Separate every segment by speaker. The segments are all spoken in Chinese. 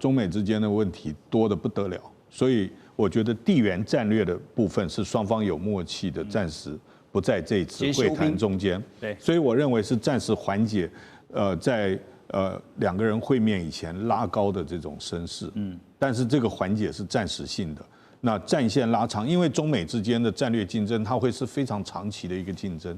Speaker 1: 中美之间的问题多得不得了，所以我觉得地缘战略的部分是双方有默契的，暂时不在这次会谈中间。
Speaker 2: 对，
Speaker 1: 所以我认为是暂时缓解，在两个人会面以前拉高的这种声势。但是这个缓解是暂时性的。那战线拉长，因为中美之间的战略竞争，它会是非常长期的一个竞争。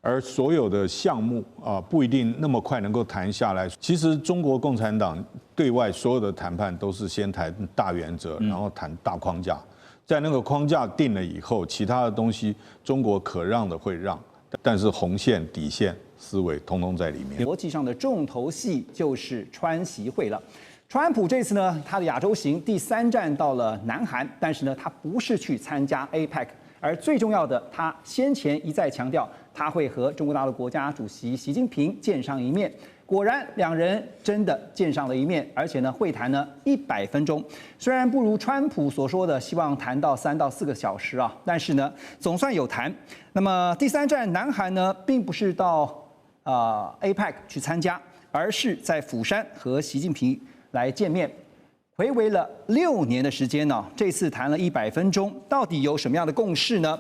Speaker 1: 而所有的项目不一定那么快能够谈下来。其实中国共产党对外所有的谈判都是先谈大原则，然后谈大框架，在那个框架定了以后，其他的东西中国可让的会让，但是红线、底线思维通通在里面。
Speaker 2: 国际上的重头戏就是川习会了。川普这次呢，他的亚洲行第3站到了南韩，但是呢，他不是去参加 APEC， 而最重要的，他先前一再强调。他会和中国大陆国家主席习近平见上一面，果然两人真的见上了一面，而且呢，会谈呢100分钟，虽然不如川普所说的希望谈到3到4个小时啊，但是呢，总算有谈。那么第3站南韩呢，并不是到APEC 去参加，而是在釜山和习近平来见面。睽违了6年的时间呢，这次谈了100分钟，到底有什么样的共识呢？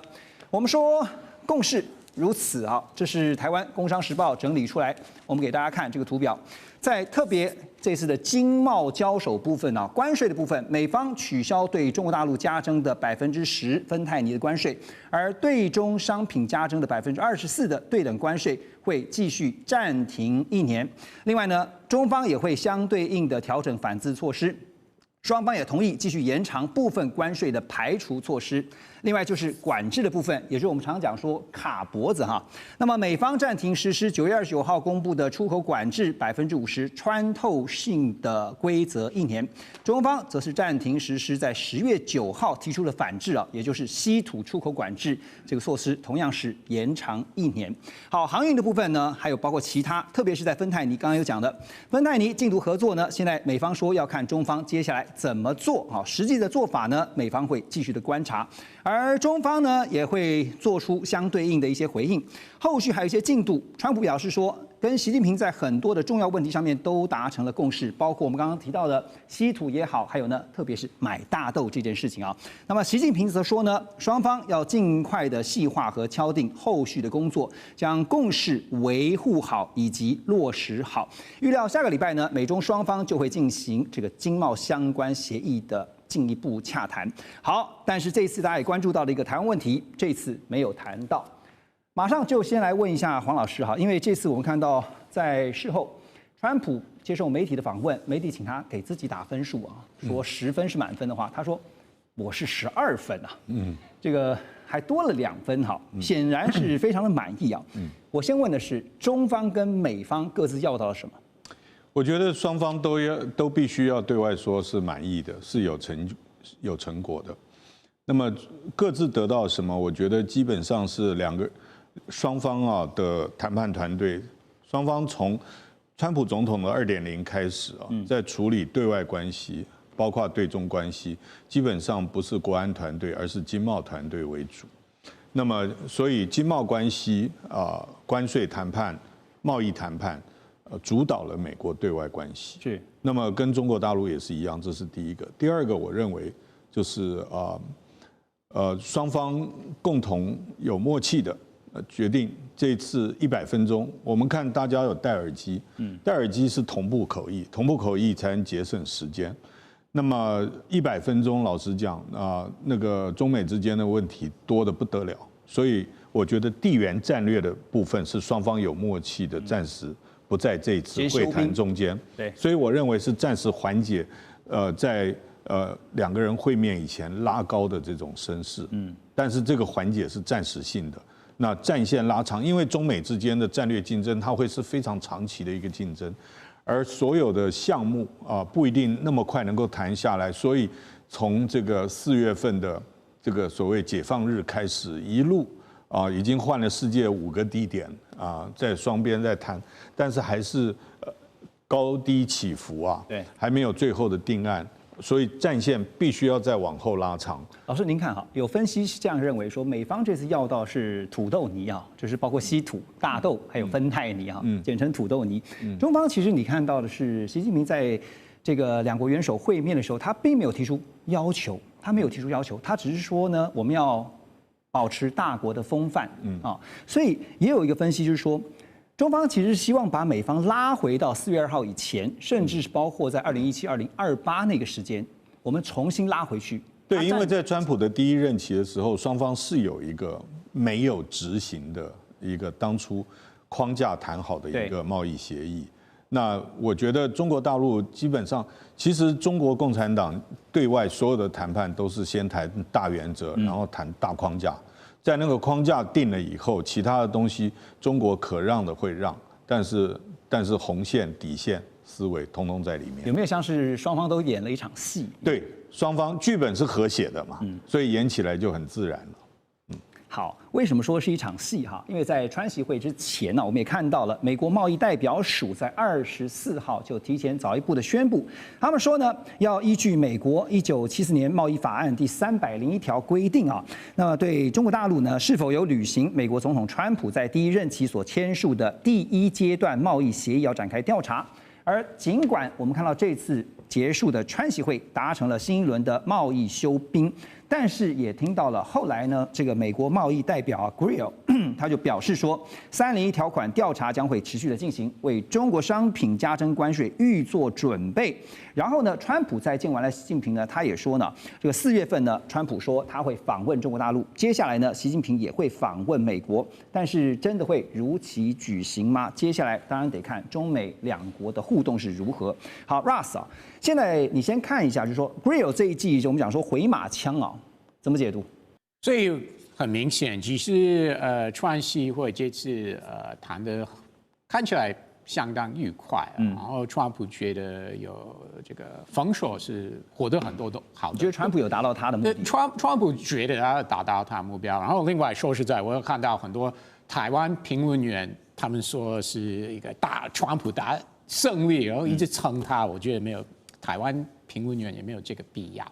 Speaker 2: 我们说共识。如此啊，这是台湾《工商时报》整理出来，我们给大家看这个图表。在特别这次的经贸交手部分啊，关税的部分，美方取消对中国大陆加征的10%芬太尼的关税，而对中商品加征的24%的对等关税会继续暂停1年。另外呢，中方也会相对应的调整反制措施。双方也同意继续延长部分关税的排除措施。另外就是管制的部分，也就是我们常讲说卡脖子哈。那么美方暂停实施9月29号公布的出口管制50%穿透性的规则1年，中方则是暂停实施在10月9号提出的反制啊，也就是稀土出口管制这个措施，同样是延长1年。好，航运的部分呢，还有包括其他，特别是在芬太尼，刚刚有讲的芬太尼禁毒合作呢，现在美方说要看中方接下来怎么做啊，实际的做法呢，美方会继续的观察。而中方呢也会做出相对应的一些回应，后续还有一些进度。川普表示说，跟习近平在很多的重要问题上面都达成了共识，包括我们刚刚提到的稀土也好，还有呢，特别是买大豆这件事情啊。那么习近平则说呢，双方要尽快的细化和敲定后续的工作，将共识维护好以及落实好。预料下个礼拜呢，美中双方就会进行这个经贸相关协议的进一步洽谈。好，但是这次大家也关注到的一个台湾问题，这次没有谈到。马上就先来问一下黄老师哈，因为这次我们看到在事后，川普接受媒体的访问，媒体请他给自己打分数啊，说10分是满分的话，他说我是12分啊，这个还多了2分哈，显然是非常的满意啊。我先问的是，中方跟美方各自要到了什么？
Speaker 1: 我觉得双方都必须要对外说是满意的，是有成果的。那么各自得到什么？我觉得基本上是双方的谈判团队，双方从川普总统的2.0开始在处理对外关系，包括对中关系，基本上不是国安团队，而是经贸团队为主。那么所以经贸关系关税谈判、贸易谈判。主导了美国对外关系，
Speaker 2: 是。
Speaker 1: 那么跟中国大陆也是一样，这是第一个。第二个，我认为就是双方共同有默契的决定这次100分钟。我们看大家有戴耳机，戴耳机是同步口译，同步口译才能节省时间。那么100分钟，老实讲那个中美之间的问题多得不得了，所以我觉得地缘战略的部分是双方有默契的，暂时。不在这一次会谈中间，
Speaker 2: 对，
Speaker 1: 所以我认为是暂时缓解，在两个人会面以前拉高的这种声势，但是这个缓解是暂时性的。那战线拉长，因为中美之间的战略竞争，它会是非常长期的一个竞争，而所有的项目不一定那么快能够谈下来，所以从这个4月份的这个所谓解放日开始，一路已经换了世界5个地点在双边在谈，但是还是高低起伏
Speaker 2: 对，
Speaker 1: 还没有最后的定案，所以战线必须要再往后拉长。
Speaker 2: 老师，您看哈，有分析是这样认为说，美方这次要到是土豆泥啊，就是包括稀土、大豆还有芬太尼简称土豆泥。中方其实你看到的是习近平在这个两国元首会面的时候，他并没有提出要求，他只是说呢，我们要保持大国的风范，所以也有一个分析就是说，中方其实希望把美方拉回到4月2号以前，甚至是包括在2017、2028那个时间，我们重新拉回去。
Speaker 1: 对，因为在川普的第一任期的时候，双方是有一个没有执行的一个当初框架谈好的一个贸易协议。那我觉得中国大陆基本上，其实中国共产党对外所有的谈判都是先谈大原则，然后谈大框架，在那个框架定了以后，其他的东西中国可让的会让，但是红线、底线思维通通在里面。
Speaker 2: 有没有像是双方都演了一场戏？
Speaker 1: 对，双方剧本是合写的嘛，所以演起来就很自然了。
Speaker 2: 好，为什么说是一场戏哈？因为在川习会之前呢，我们也看到了美国贸易代表署在24号就提前早一步的宣布，他们说呢，要依据美国1974年贸易法案第301条规定啊，那么对中国大陆呢是否有履行美国总统川普在第一任期所签署的第一阶段贸易协议要展开调查。而尽管我们看到这次结束的川习会达成了新一轮的贸易休兵，但是也听到了后来呢，这个美国贸易代表Greer 他就表示说，301条款调查将会持续的进行，为中国商品加征关税预做准备。然后呢，川普在见完了习近平呢，他也说呢，这个4月份呢，川普说他会访问中国大陆，接下来呢，习近平也会访问美国，但是真的会如期举行吗？接下来当然得看中美两国的互动是如何。好 ，Russ 啊，现在你先看一下，就是说 Greer 这一季，我们讲说回马枪啊，怎么解读？
Speaker 3: 所以很明显，其实川习会这次谈的看起来相当愉快，然后川普觉得有这个封锁是获得很多的好的。
Speaker 2: 你觉得川普有达到他的目的？
Speaker 3: 川普觉得他达到他的目标，然后另外说实在，我有看到很多台湾评论员，他们说是一个川普大胜利，然后一直称他，我觉得没有台湾评论员也没有这个必要。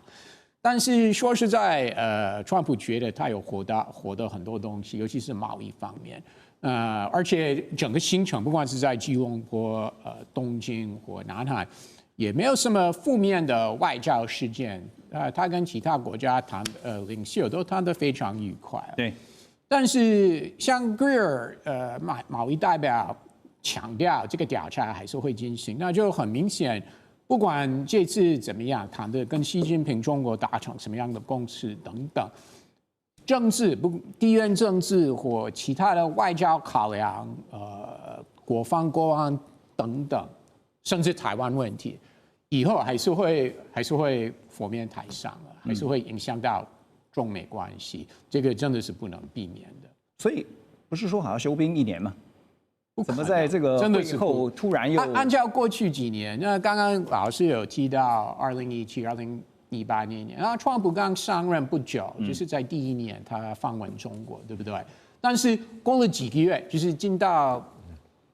Speaker 3: 但是说实在，川普觉得他有获得很多东西，尤其是贸易方面，而且整个行程不管是在吉隆坡、东京或南海，也没有什么负面的外交事件。他跟其他国家谈领袖都谈得非常愉快。
Speaker 2: 对。
Speaker 3: 但是像 Greer 贸易代表强调这个调查还是会进行，那就很明显。不管这次怎么样谈的，跟习近平中国达成什么样的共识等等，政治地缘政治或其他的外交考量，国防国安等等，甚至台湾问题，以后还是会浮面台上了，还是会影响到中美关系，这个真的是不能避免的。
Speaker 2: 所以不是说好像休兵1年吗？怎么在这个会后突然又
Speaker 3: 按照过去几年？那刚刚老师有提到2017、2018年，然后川普刚上任不久，就是在第一年他访问中国，对不对？但是过了几个月，就是进到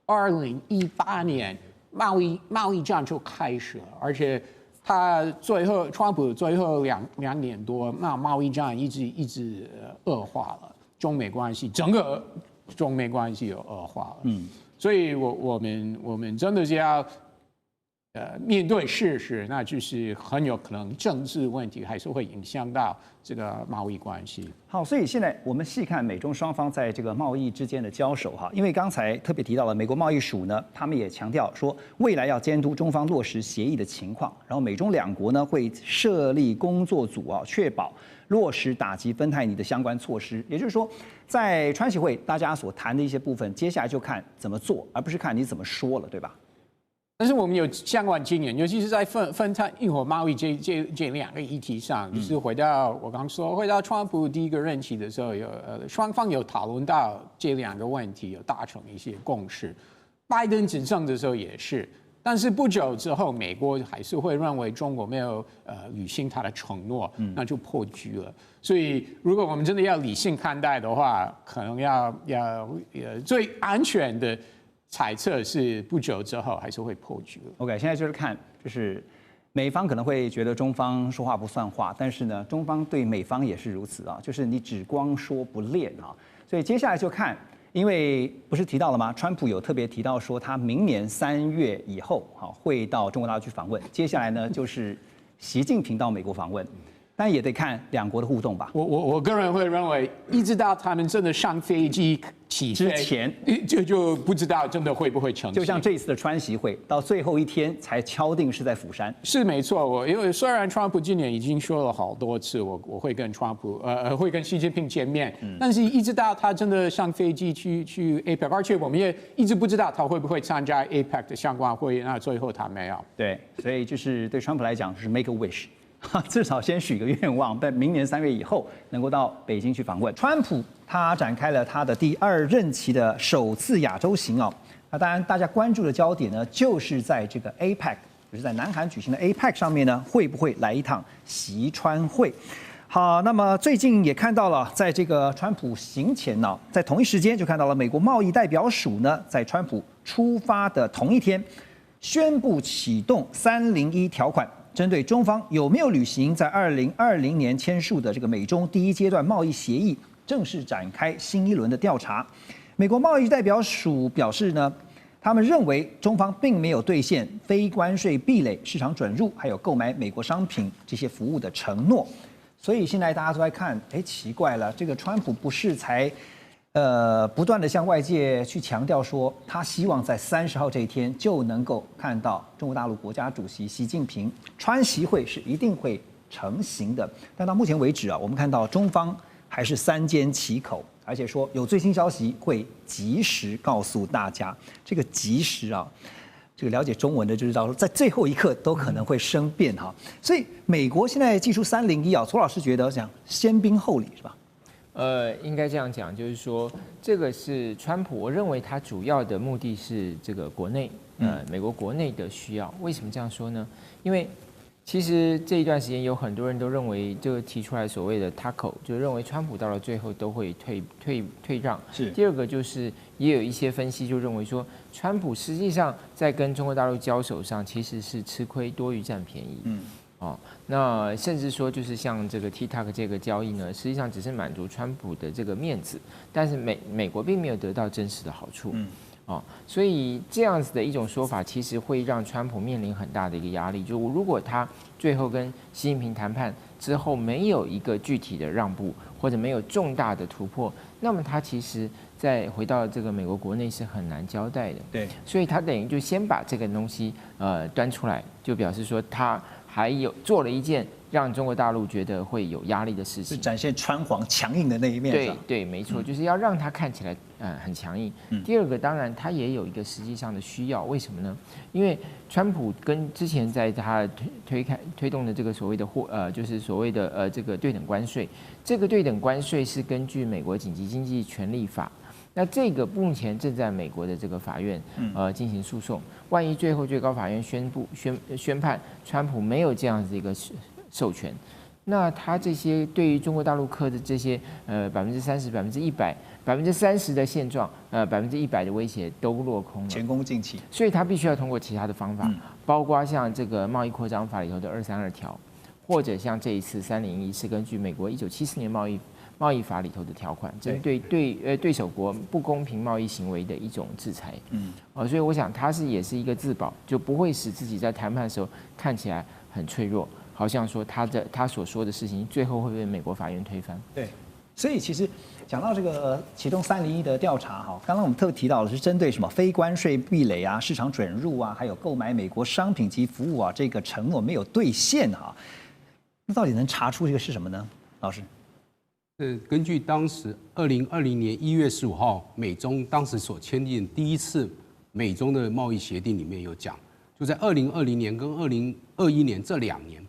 Speaker 3: 2018年，贸易战就开始了，而且川普最后两年多，那贸易战一直恶化了，中美关系整个。中美关系有恶化了，所以我们真的是要面对事实，那就是很有可能政治问题还是会影响到这个贸易关系。
Speaker 2: 好，所以现在我们细看美中双方在这个贸易之间的交手哈，因为刚才特别提到了美国贸易署呢，他们也强调说未来要监督中方落实协议的情况，然后美中两国呢会设立工作组啊，确保落实打击芬太尼的相关措施。也就是说，在川习会大家所谈的一些部分，接下来就看怎么做，而不是看你怎么说了，对吧？
Speaker 3: 但是我们有相关经验，尤其是在芬太尼和贸易这两个议题上，就是回到我刚说，回到川普第一个任期的时候，双方有讨论到这两个问题，有达成一些共识。拜登执政的时候也是，但是不久之后，美国还是会认为中国没有履行他的承诺，那就破局了。所以，如果我们真的要理性看待的话，可能要最安全的猜测是不久之后还是会破局了。
Speaker 2: OK， 现在就是看，就是美方可能会觉得中方说话不算话，但是呢，中方对美方也是如此啊，就是你只光说不练啊。所以接下来就看因为不是提到了吗？川普有特别提到说，他明年3月以后会到中国大陆去访问。接下来呢，就是习近平到美国访问，但也得看两国的互动吧。
Speaker 3: 我个人会认为，一直到他们真的上飞机起飞
Speaker 2: 之前，
Speaker 3: 就不知道真的会不会成行。
Speaker 2: 就像这一次的川习会，到最后一天才敲定是在釜山。
Speaker 3: 是没错，因为虽然川普今年已经说了好多次，我会跟会跟习近平见面，但是一直到他真的上飞机去 APEC， 而且我们也一直不知道他会不会参加 APEC 的相关会议，那最后他没有。
Speaker 2: 对，所以就是对川普来讲，就是 make a wish。至少先许个愿望，在明年3月以后能够到北京去访问。川普他展开了他的第2任期的首次亚洲行哦。那当然，大家关注的焦点呢，就是在这个 APEC， 就是在南韩举行的 APEC 上面呢，会不会来一趟习川会？好，那么最近也看到了，在这个川普行前呢，在同一时间就看到了美国贸易代表署呢，在川普出发的同一天，宣布启动301条款。针对中方有没有履行在2020年签署的这个美中第1阶段贸易协议，正式展开新一轮的调查。美国贸易代表署表示呢，他们认为中方并没有兑现非关税壁垒、市场准入，还有购买美国商品这些服务的承诺。所以现在大家都在看，奇怪了，这个川普不是才不断的向外界去强调说，他希望在30号这一天就能够看到中国大陆国家主席习近平，川习会是一定会成行的。但到目前为止啊，我们看到中方还是3缄其口，而且说有最新消息会及时告诉大家。这个及时啊，这个了解中文的就知道说，在最后一刻都可能会生变哈。所以美国现在祭出301啊，左老师觉得讲先兵后礼是吧？
Speaker 4: 应该这样讲，就是说，这个是川普，我认为他主要的目的是这个国内，美国国内的需要。为什么这样说呢？因为其实这一段时间有很多人都认为，这个提出来所谓的 TACO， 就认为川普到了最后都会退让。
Speaker 2: 是。第
Speaker 4: 二个就是也有一些分析就认为说，川普实际上在跟中国大陆交手上其实是吃亏多于占便宜。那甚至说就是像这个 TikTok 这个交易呢，实际上只是满足川普的这个面子，但是美国并没有得到真实的好处。所以这样子的一种说法，其实会让川普面临很大的一个压力。就如果他最后跟习近平谈判之后没有一个具体的让步，或者没有重大的突破，那么他其实再回到这个美国国内是很难交代的。
Speaker 2: 对，
Speaker 4: 所以他等于就先把这个东西端出来，就表示说他还有做了一件让中国大陆觉得会有压力的事情，
Speaker 2: 是展现川皇强硬的那一面。
Speaker 4: 对，没错，就是要让他看起来很强硬。第二个，当然他也有一个实际上的需要，为什么呢？因为川普跟之前在他推动的这个所谓的就是所谓的这个对等关税，这个对等关税是根据美国紧急经济权利法。那这个目前正在美国的这个法院进行诉讼，万一最后最高法院宣判川普没有这样子一个授权，那他这些对于中国大陆科的这些30%、100%、30%的现状，100%的威胁都落空了，
Speaker 2: 前功尽弃。
Speaker 4: 所以他必须要通过其他的方法，包括像这个贸易扩张法里头的232条，或者像这一次301是根据美国1974年贸易法里头的条款，针对对手国不公平贸易行为的一种制裁。所以我想他也是一个自保，就不会使自己在谈判的时候看起来很脆弱，好像说他所说的事情最后会被美国法院推翻。
Speaker 2: 对，所以其实讲到这个启动301的调查哈，刚刚我们特别提到的是针对什么非关税壁垒啊、市场准入啊，还有购买美国商品及服务啊，这个承诺没有兑现哈，那到底能查出这个是什么呢？老师？
Speaker 5: 根据当时2020年1月15号美中当时所签订第一次美中的贸易协定里面有讲，就在2020年跟2021年这2年，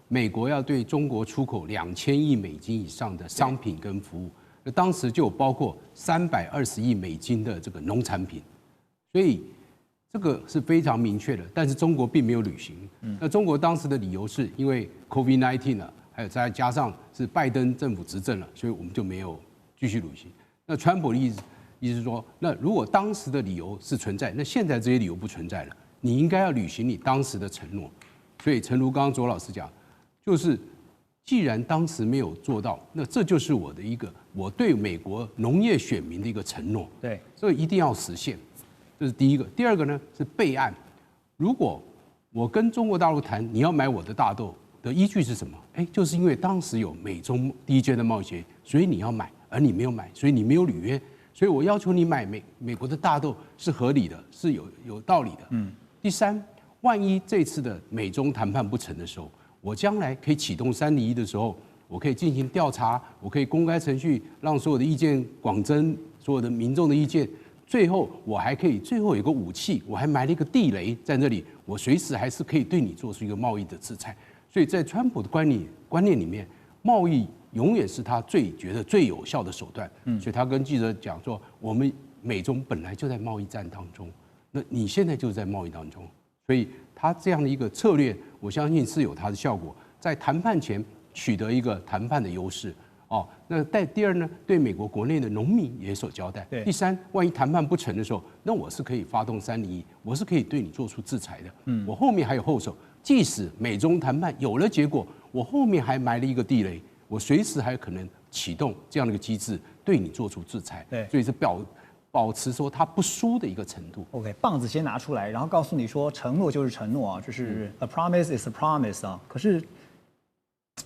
Speaker 5: 美国要对中国出口2000亿美金以上的商品跟服务，那当时就有包括320亿美金的这个农产品，所以这个是非常明确的，但是中国并没有履行。那中国当时的理由是因为 COVID-19 呢。还有再加上是拜登政府执政了，所以我们就没有继续履行。那川普的意思是说，那如果当时的理由是存在，那现在这些理由不存在了，你应该要履行你当时的承诺。所以，诚如刚刚左老师讲，就是既然当时没有做到，那这就是我对美国农业选民的一个承诺。
Speaker 2: 对，
Speaker 5: 这个一定要实现，这是第一个。第二个呢是备案，如果我跟中国大陆谈你要买我的大豆的依据是什么？就是因为当时有美中第一阶的贸易协议，所以你要买，而你没有买，所以你没有履约，所以我要求你买美国的大豆是合理的，是有道理的。第三，万一这次的美中谈判不成的时候，我将来可以启动301的时候，我可以进行调查，我可以公开程序，让所有的意见广征，所有的民众的意见。最后我还可以，最后有个武器，我还埋了一个地雷在那里，我随时还是可以对你做出一个贸易的制裁。所以在川普的观念里面，贸易永远是他觉得最有效的手段。所以他跟记者讲说，我们美中本来就在贸易战当中，那你现在就在贸易当中，所以他这样的一个策略，我相信是有它的效果，在谈判前取得一个谈判的优势。那第二呢，对美国国内的农民也所交代。第三，万一谈判不成的时候，那我是可以发动301，我是可以对你做出制裁的。我后面还有后手，即使美中谈判有了结果，我后面还埋了一个地雷，我随时还有可能启动这样的一个机制，对你做出制裁。所以是保持说他不输的一个程度。
Speaker 2: OK， 棒子先拿出来，然后告诉你说，承诺就是承诺啊，就是 a promise is a promise 啊。可是，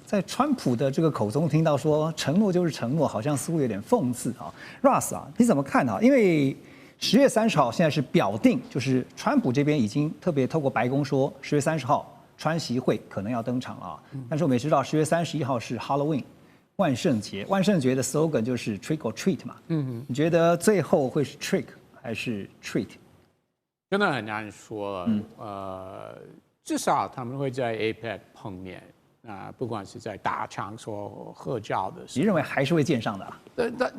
Speaker 2: 在川普的这个口中听到说承诺就是承诺，好像似乎有点讽刺啊。Russ 啊，你怎么看啊？因为10月30号现在是表定，就是川普这边已经特别透过白宫说10月30号川习会可能要登场了啊。但是我们也知道10月31号是 Halloween 万圣节，万圣节的 slogan 就是 trick or treat 嘛。你觉得最后会是 trick 还是 treat？
Speaker 3: 真的很难说了。至少他们会在 APEC 碰面。不管是在大场所合照的时候，
Speaker 2: 你认为还是会见上的啊？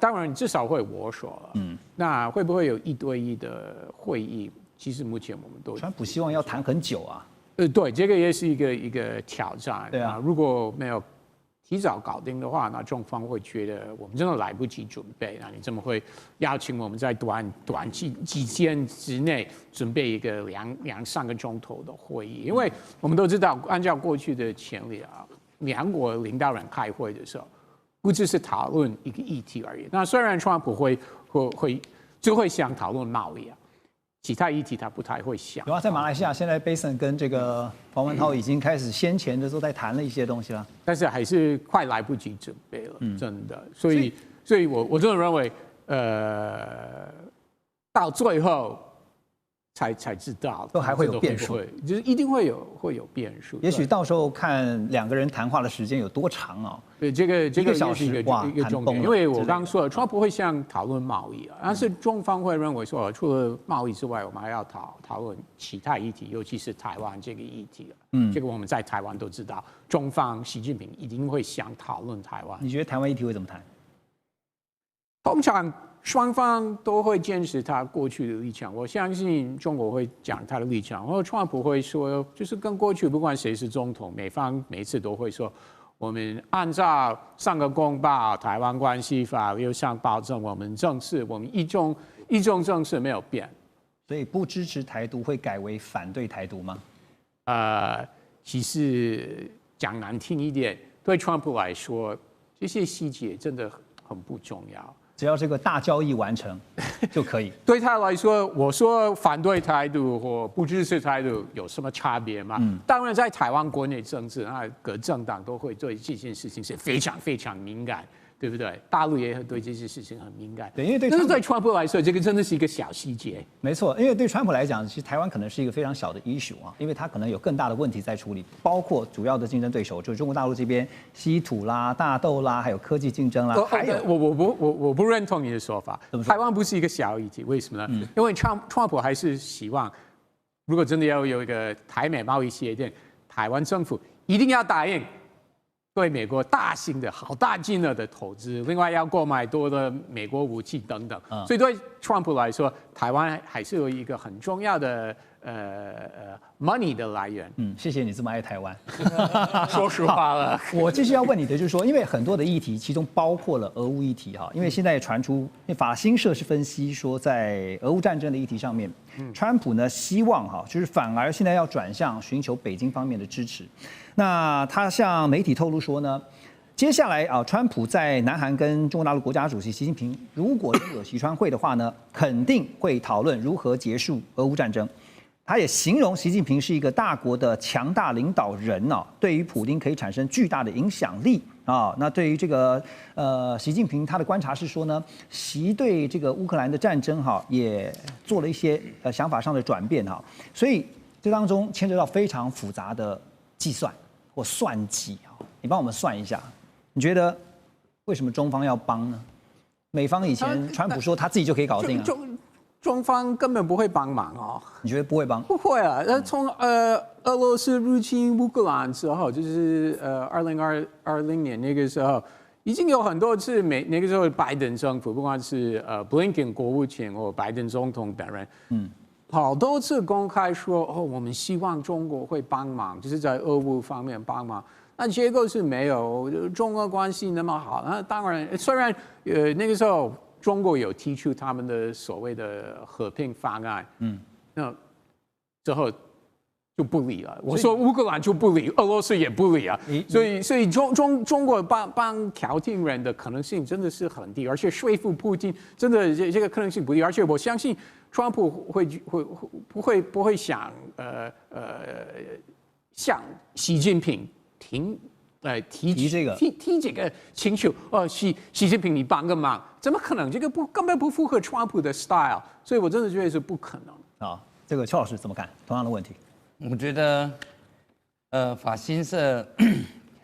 Speaker 3: 当然至少会握手了。那会不会有1对1的会议？其实目前我们都
Speaker 2: 川普希望要谈很久啊。
Speaker 3: 对，这个也是一个挑战。
Speaker 2: 对啊，
Speaker 3: 如果没有提早搞定的话，那中方会觉得我们真的来不及准备。那你怎么会邀请我们在短几天之内准备一个2-3个钟头的会议？因为我们都知道，按照过去的前例啊，两国领导人开会的时候，不只是讨论一个议题而已。那虽然川普会想讨论贸易啊。其他议题他不太会想。
Speaker 2: 有啊，在马来西亚，现在 Bason 跟这个黄文韬已经开始先前的都在谈了一些东西了，
Speaker 3: 但是还是快来不及准备了，真的。所以我真的认为，到最后才知道，
Speaker 2: 都还会有变数，
Speaker 3: 就是一定会有变数。
Speaker 2: 也许到时候看两个人谈话的时间有多长啊？
Speaker 3: 对，这个
Speaker 2: 1个小时
Speaker 3: 一个重点，因为我刚刚说了，川普会想讨论贸易啊，但是中方会认为说，除了贸易之外，我们还要讨论其他议题，尤其是台湾这个议题。这个我们在台湾都知道，中方习近平一定会想讨论台湾。
Speaker 2: 你觉得台湾议题会怎么谈？
Speaker 3: 通常双方都会坚持他过去的立场，我相信中国会讲他的立场，或者川普会说，就是跟过去不管谁是总统，美方每次都会说，我们按照上个公报、台湾关系法又上保证我们政治，我们一中政治没有变，
Speaker 2: 所以不支持台独会改为反对台独吗？
Speaker 3: 其实讲难听一点，对川普来说，这些细节真的很不重要。
Speaker 2: 只要这个大交易完成就可以。
Speaker 3: 对他来说，我说反对台独或不支持台独有什么差别吗？当然，在台湾国内政治，那各政党都会对这件事情是非常非常敏感，对不对？大陆也对这些事情很敏感。
Speaker 2: 对，因为
Speaker 3: 但是对川普来说，这个真的是一个小细节。
Speaker 2: 没错，因为对川普来讲，其实台湾可能是一个非常小的 issue 啊，因为他可能有更大的问题在处理，包括主要的竞争对手就是中国大陆这边稀土啦、大豆啦，还有科技竞争啦。还有，
Speaker 3: 我不认同你的说法。台湾不是一个小议题，为什么呢？因为川普还是希望，如果真的要有一个台美贸易协定，台湾政府一定要答应。对美国大型的好大金额的投资，另外要购买多的美国武器等等，所以对川普来说，台湾还是有一个很重要的money 的来源。
Speaker 2: 谢谢你这么爱台湾。
Speaker 3: 说实话了，
Speaker 2: 我继续要问你的就是说，因为很多的议题，其中包括了俄乌议题哈，因为现在传出，因为法新社是分析说，在俄乌战争的议题上面，川普呢希望哈，就是反而现在要转向寻求北京方面的支持。那他向媒体透露说呢，接下来啊，川普在南韩跟中国大陆国家主席习近平如果真有习川会的话呢，肯定会讨论如何结束俄乌战争。他也形容习近平是一个大国的强大领导人啊，对于普丁可以产生巨大的影响力啊。那对于这个习近平他的观察是说呢，习对这个乌克兰的战争哈也做了一些想法上的转变哈，所以这当中牵扯到非常复杂的计算或算计啊。你帮我们算一下。你觉得为什么中方要帮呢？美方以前川普说他自己就可以搞定啊，
Speaker 3: 中方根本不会帮忙哦。
Speaker 2: 你觉得不会帮？
Speaker 3: 不会啊，从俄罗斯入侵乌克兰之后，就是2020年那个时候，已经有很多次那个时候拜登政府，不管是Blinken 国务卿或拜登总统等人，好多次公开说我们希望中国会帮忙，就是在俄乌方面帮忙。那结果是没有，中俄关系那么好。那当然，虽然那个时候中国有提出他们的所谓的和平方案，那之后就不理了。我说乌克兰就不理，俄罗斯也不理啊。所以中国帮调停人的可能性真的是很低，而且说服普京真的这个可能性不低。而且我相信川普不会想向习近平提这个请求习近平你帮个忙，怎么可能？这个根本不符合川普的 style， 所以我真的觉得是不可能
Speaker 2: 啊。这个邱老师怎么看？同样的问题，
Speaker 6: 我觉得法新社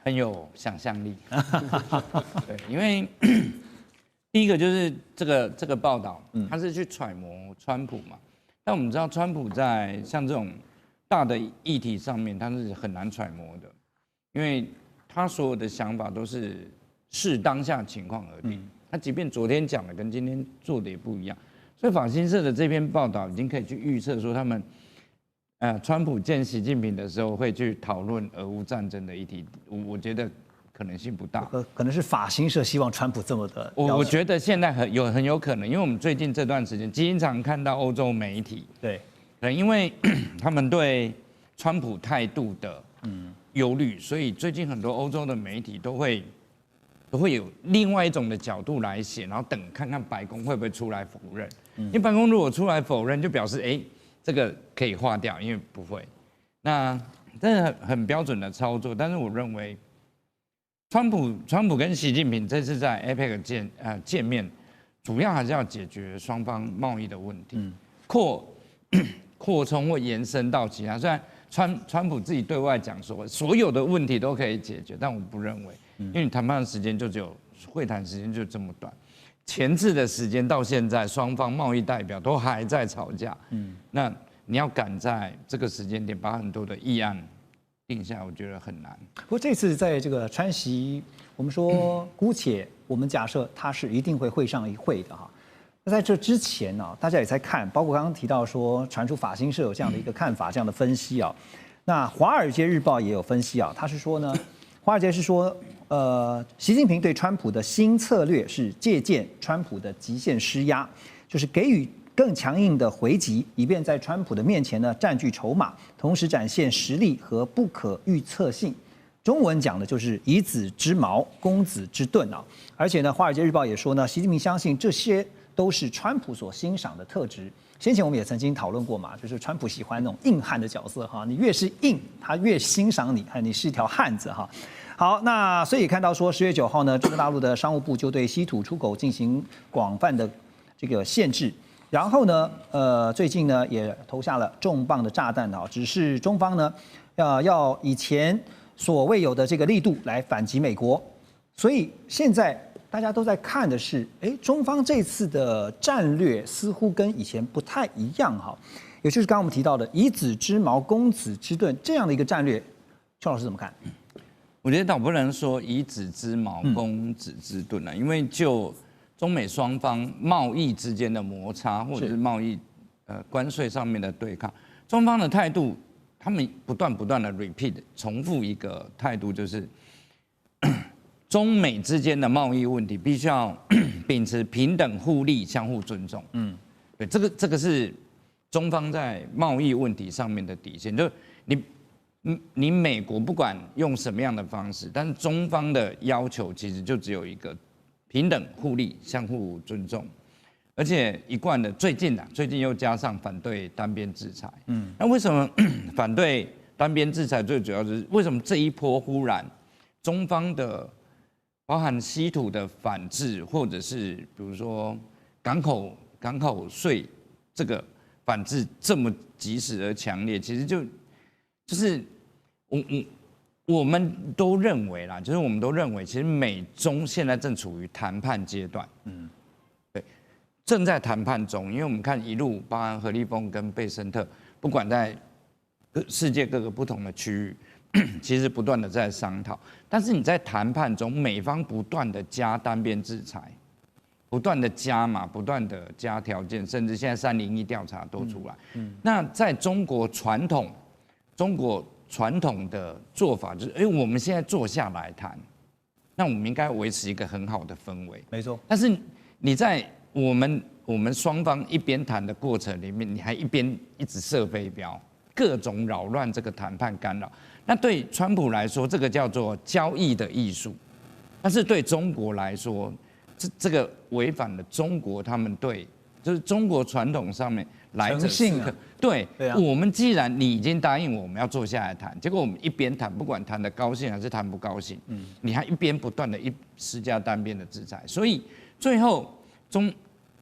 Speaker 6: 很有想象力，对，因为第一个就是这个报道，他是去揣摩川普嘛，但我们知道川普在像这种大的议题上面，他是很难揣摩的，因为他所有的想法都是视当下情况而定。他即便昨天讲的跟今天做的也不一样，所以法新社的这篇报道已经可以去预测说，他们川普见习近平的时候会去讨论俄乌战争的议题。我觉得可能性不大。
Speaker 2: 可能是法新社希望川普这么的。
Speaker 6: 我觉得现在很有可能，因为我们最近这段时间经常看到欧洲媒体，
Speaker 2: 对，
Speaker 6: 因为他们对川普态度的忧虑，所以最近很多欧洲的媒体都会有另外一种的角度来写，然后等看看白宫会不会出来否认。因为白宫如果出来否认，就表示这个可以划掉，因为不会。那这是很标准的操作，但是我认为川普跟习近平这次在 APEC 见面，主要还是要解决双方贸易的问题，扩充或延伸到其他。虽然川普自己对外讲说所有的问题都可以解决，但我不认为，因为你谈判的时间就只有会谈时间就这么短，前置的时间到现在，双方贸易代表都还在吵架，那你要赶在这个时间点把很多的议案定下，我觉得很难。
Speaker 2: 不过这次在这个川习，我们说姑且我们假设他是一定会上一会的哈。那在这之前呢，大家也在看，包括刚刚提到说传出法新社有这样的一个看法，这样的分析啊。那《华尔街日报》也有分析啊，他是说呢，华尔街是说，习近平对川普的新策略是借鉴川普的极限施压，就是给予更强硬的回击，以便在川普的面前呢占据筹码，同时展现实力和不可预测性。中文讲的就是以子之矛攻子之盾啊。而且呢，《华尔街日报》也说呢，习近平相信这些都是川普所欣赏的特质。先前我们也曾经讨论过嘛，就是川普喜欢那种硬汉的角色哈，你越是硬，他越欣赏你，你是一条汉子哈。好，那所以看到说10月9号呢，中国大陆的商务部就对稀土出口进行广泛的这个限制，然后呢，最近呢也投下了重磅的炸弹啊，只是中方呢要以前所未有的这个力度来反击美国，所以现在大家都在看的是，中方这次的战略似乎跟以前不太一样哈，也就是刚刚我们提到的以子之矛攻子之盾这样的一个战略，邱老师怎么看？
Speaker 6: 我觉得倒不能说以子之矛攻子之盾了，因为就中美双方贸易之间的摩擦，或者是贸易关税上面的对抗，中方的态度，他们不断的 repeat 重复一个态度，就是中美之间的贸易问题必须要秉持平等互利、相互尊重。对，这个是中方在贸易问题上面的底线，就是你美国不管用什么样的方式，但是中方的要求其实就只有一个：平等互利、相互尊重，而且一贯的最近又加上反对单边制裁。那为什么反对单边制裁？最主要就是为什么这一波忽然中方的包含稀土的反制，或者是比如说港口税这个反制这么及时而强烈？其实就是我们都认为啦，就是我们都认为，其实美中现在正处于谈判阶段，对，正在谈判中。因为我们看一路，包含何立峰跟贝森特，不管在世界各个不同的区域，其实不断的在商讨。但是你在谈判中，美方不断的加单边制裁，不断的加码，不断的加条件，甚至现在301调查都出来。那在中国传统的做法就是，我们现在坐下来谈，那我们应该维持一个很好的氛围。
Speaker 2: 没错。
Speaker 6: 但是你在我们双方一边谈的过程里面，你还一直射飞镖，各种扰乱这个谈判干扰。那对川普来说，这个叫做交易的艺术；但是对中国来说，这个违反了中国他们就是中国传统上面来者是客。对，我们既然你已经答应我们要坐下来谈，结果我们一边谈，不管谈的高兴还是谈不高兴，你还一边不断的施加单边的制裁，所以最后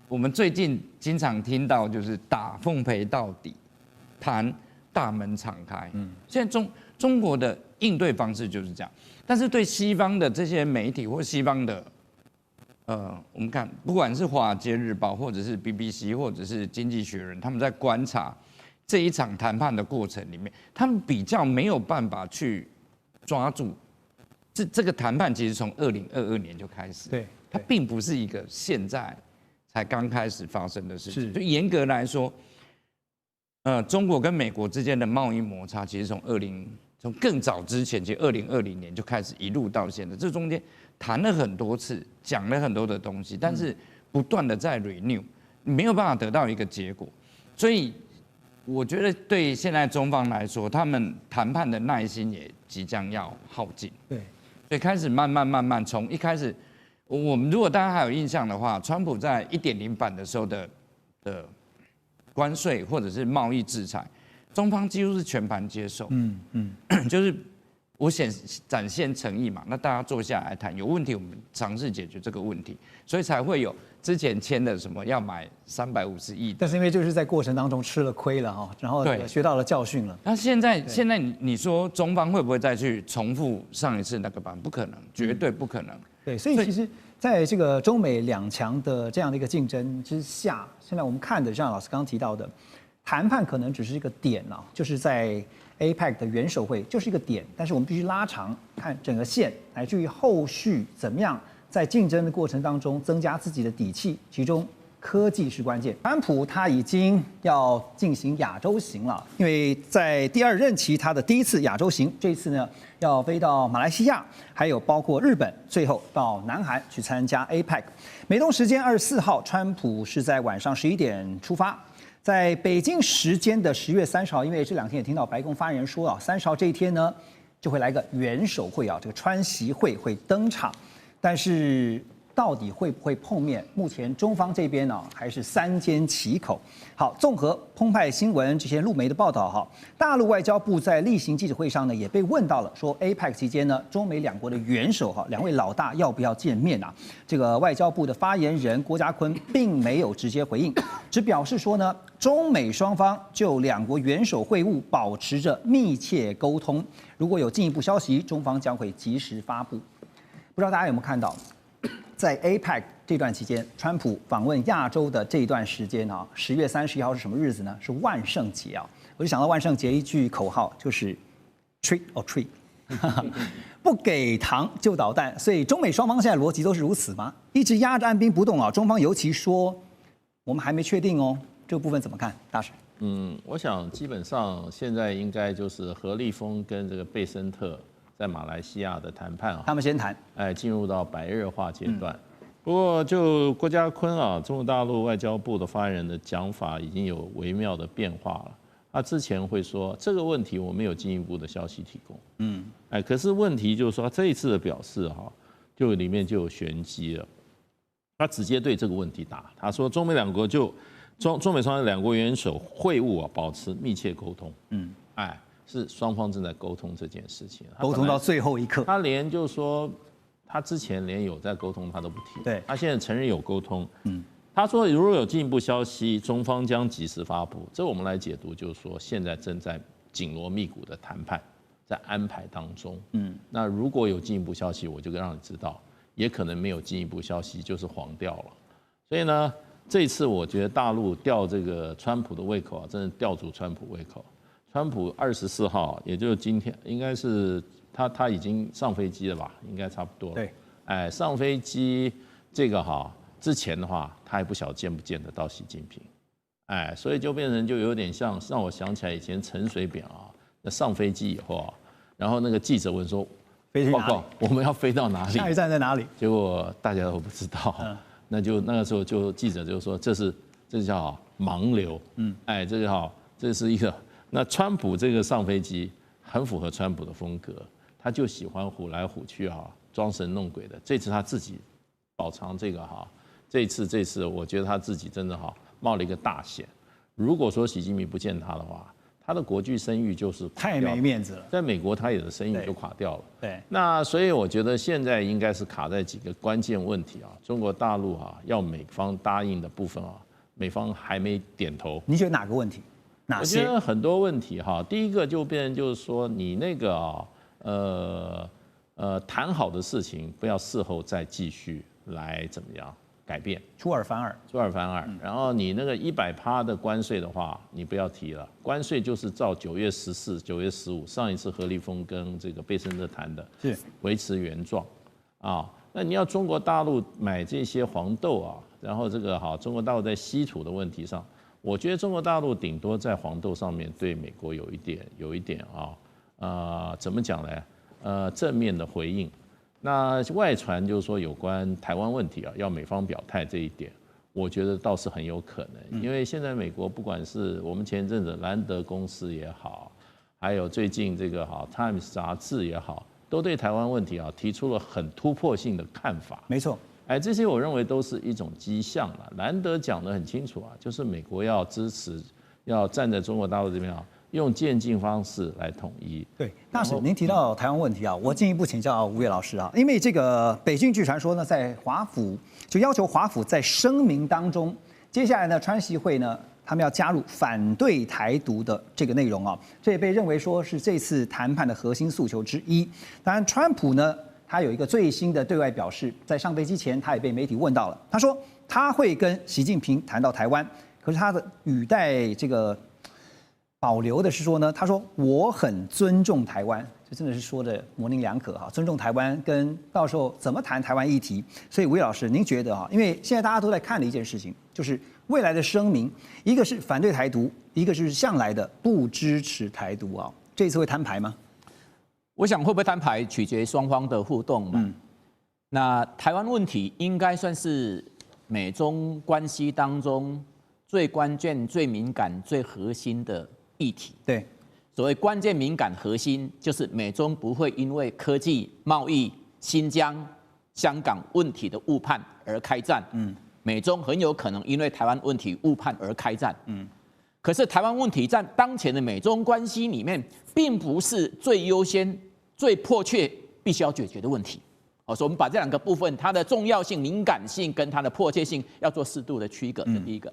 Speaker 6: 我们最近经常听到就是打奉陪到底，谈大门敞开。现在中国的应对方式就是这样，但是对西方的这些媒体或西方的我们看，不管是《华尔街日报》或者是 BBC 或者是《经济学人》，他们在观察这一场谈判的过程里面，他们比较没有办法去抓住这个谈判，其实从2022年就开始，
Speaker 2: 对，
Speaker 6: 它并不是一个现在才刚开始发生的事情。就严格来说，中国跟美国之间的贸易摩擦，其实从更早之前，其实2020年就开始一路到现在，这中间谈了很多次，讲了很多的东西，但是不断的在 renew， 没有办法得到一个结果。所以我觉得对现在中方来说，他们谈判的耐心也即将要耗尽。
Speaker 2: 对，
Speaker 6: 所以开始慢慢从一开始，我们如果大家还有印象的话，川普在1.0版的时候的关税或者是贸易制裁，中方几乎是全盘接受。就是我展现诚意嘛，那大家坐下来谈，有问题我们尝试解决这个问题，所以才会有之前签的什么要买350亿。
Speaker 2: 但是因为就是在过程当中吃了亏了哈，然后学到了教训了。
Speaker 6: 那现在你说中方会不会再去重复上一次那个版？不可能，绝对不可能。
Speaker 2: 对，所以其实在这个中美两强的这样的一个竞争之下，现在我们看的像老师刚刚提到的，谈判可能只是一个点啊，就是在APEC 的元首会就是一个点，但是我们必须拉长看整个线，乃至于后续怎么样在竞争的过程当中增加自己的底气，其中科技是关键。川普他已经要进行亚洲行了，因为在第2任期他的第一次亚洲行，这一次呢要飞到马来西亚，还有包括日本，最后到南韩去参加 APEC。美东时间24号，川普是在晚上11点出发。在北京时间的10月30号，因为这2天也听到白宫发言人说啊，30号这一天呢，就会来个元首会啊，这个川习会会登场，但是到底会不会碰面？目前中方这边呢，还是3缄其口。好，综合澎湃新闻这些陆媒的报道哈，大陆外交部在例行记者会上呢，也被问到了，说 APEC 期间呢，中美2国的元首哈，2位老大要不要见面啊？这个外交部的发言人郭家坤并没有直接回应，只表示说呢，中美双方就2国元首会晤保持着密切沟通，如果有进一步消息，中方将会及时发布。不知道大家有没有看到？在 APEC 这段期间，川普访问亚洲的这一段时间啊，10月31号是什么日子呢？是万圣节啊！我就想到万圣节一句口号，就是 “trick or treat”， 不给糖就捣蛋。所以中美双方现在逻辑都是如此吗？一直压着按兵不动啊！中方尤其说，我们还没确定哦，这个部分怎么看？大使？
Speaker 7: 我想基本上现在应该就是何立峰跟这个贝森特在马来西亚的谈判啊，
Speaker 2: 他们先谈，
Speaker 7: 进入到白热化阶段。不过就郭家坤啊，中国大陆外交部的发言人的讲法已经有微妙的变化了。他之前会说这个问题我没有进一步的消息提供，可是问题就是说这一次的表示就里面就有玄机了，他直接对这个问题答，他说中美两国中美双方两国元首会晤保持密切沟通，是双方正在沟通这件事情，
Speaker 2: 沟通到最后一刻，
Speaker 7: 他连就是说他之前连有在沟通他都不提，
Speaker 2: 对，
Speaker 7: 他现在承认有沟通，他说如果有进一步消息，中方将及时发布。这我们来解读，就是说现在正在紧锣密鼓的谈判，在安排当中。那如果有进一步消息，我就让你知道；也可能没有进一步消息，就是黄掉了。所以呢，这一次我觉得大陆吊这个川普的胃口真的吊足川普胃口。川普24号，也就是今天，应该是他已经上飞机了吧？应该差不多了。
Speaker 2: 对，
Speaker 7: 上飞机这个之前的话，他还不晓得见不见得到习近平，所以就变成就有点像让我想起来以前陈水扁那上飞机以后然后那个记者问说，报告我们要飞到哪里？
Speaker 2: 下一站在哪里？
Speaker 7: 结果大家都不知道，那个时候就记者就说这叫盲流，这是一个。那川普这个上飞机很符合川普的风格，他就喜欢唬来唬去装神弄鬼的。这次他自己饱尝这个这次我觉得他自己真的冒了一个大险。如果说习近平不见他的话，他的国际声誉就是
Speaker 2: 太没面子了，
Speaker 7: 在美国他也的声誉就垮掉了。
Speaker 2: 对，
Speaker 7: 那所以我觉得现在应该是卡在几个关键问题中国大陆要美方答应的部分美方还没点头。
Speaker 2: 你觉得哪个问题？哪些？
Speaker 7: 我觉得很多问题第一个就变成就是说你那个谈好的事情，不要事后再继续来怎么样改变，
Speaker 2: 出尔反尔。
Speaker 7: 然后你那个100%的关税的话，你不要提了，关税就是照9月14、9月15上一次何立峰跟这个贝森特谈的，
Speaker 2: 是
Speaker 7: 维持原状那你要中国大陆买这些黄豆然后这个中国大陆在稀土的问题上。我觉得中国大陆顶多在黄豆上面对美国有一点怎么讲呢？正面的回应。那外传就是说有关台湾问题要美方表态这一点，我觉得倒是很有可能，因为现在美国不管是我们前一阵子兰德公司也好，还有最近这个Times 杂志也好，都对台湾问题提出了很突破性的看法。
Speaker 2: 没错。
Speaker 7: 这些我认为都是一种迹象了。兰德讲得很清楚就是美国要支持，要站在中国大陆这边用渐进方式来统一。
Speaker 2: 对，大使，您提到台湾问题我进一步请教吴越老师因为这个北京据传说呢，在华府就要求华府在声明当中，接下来呢，川习会呢，他们要加入反对台独的这个内容这也被认为说是这次谈判的核心诉求之一。当然，川普呢，他有一个最新的对外表示，在上飞机前，他也被媒体问到了，他说他会跟习近平谈到台湾，可是他的语带这个保留的是说呢，他说我很尊重台湾，这真的是说的模棱两可尊重台湾跟到时候怎么谈台湾议题。所以吴越老师，您觉得因为现在大家都在看的一件事情，就是未来的声明，一个是反对台独，一个是向来的不支持台独这次会摊牌吗？
Speaker 8: 我想会不会摊牌取决于双方的互动嘛。那台湾问题应该算是美中关系当中最关键、最敏感、最核心的议题。
Speaker 2: 对，
Speaker 8: 所谓关键、敏感、核心，就是美中不会因为科技、贸易、新疆、香港问题的误判而开战。美中很有可能因为台湾问题误判而开战。可是台湾问题在当前的美中关系里面，并不是最优先、最迫切、必须要解决的问题。所以我们把这两个部分，它的重要性、敏感性跟它的迫切性，要做适度的区隔。这第一个。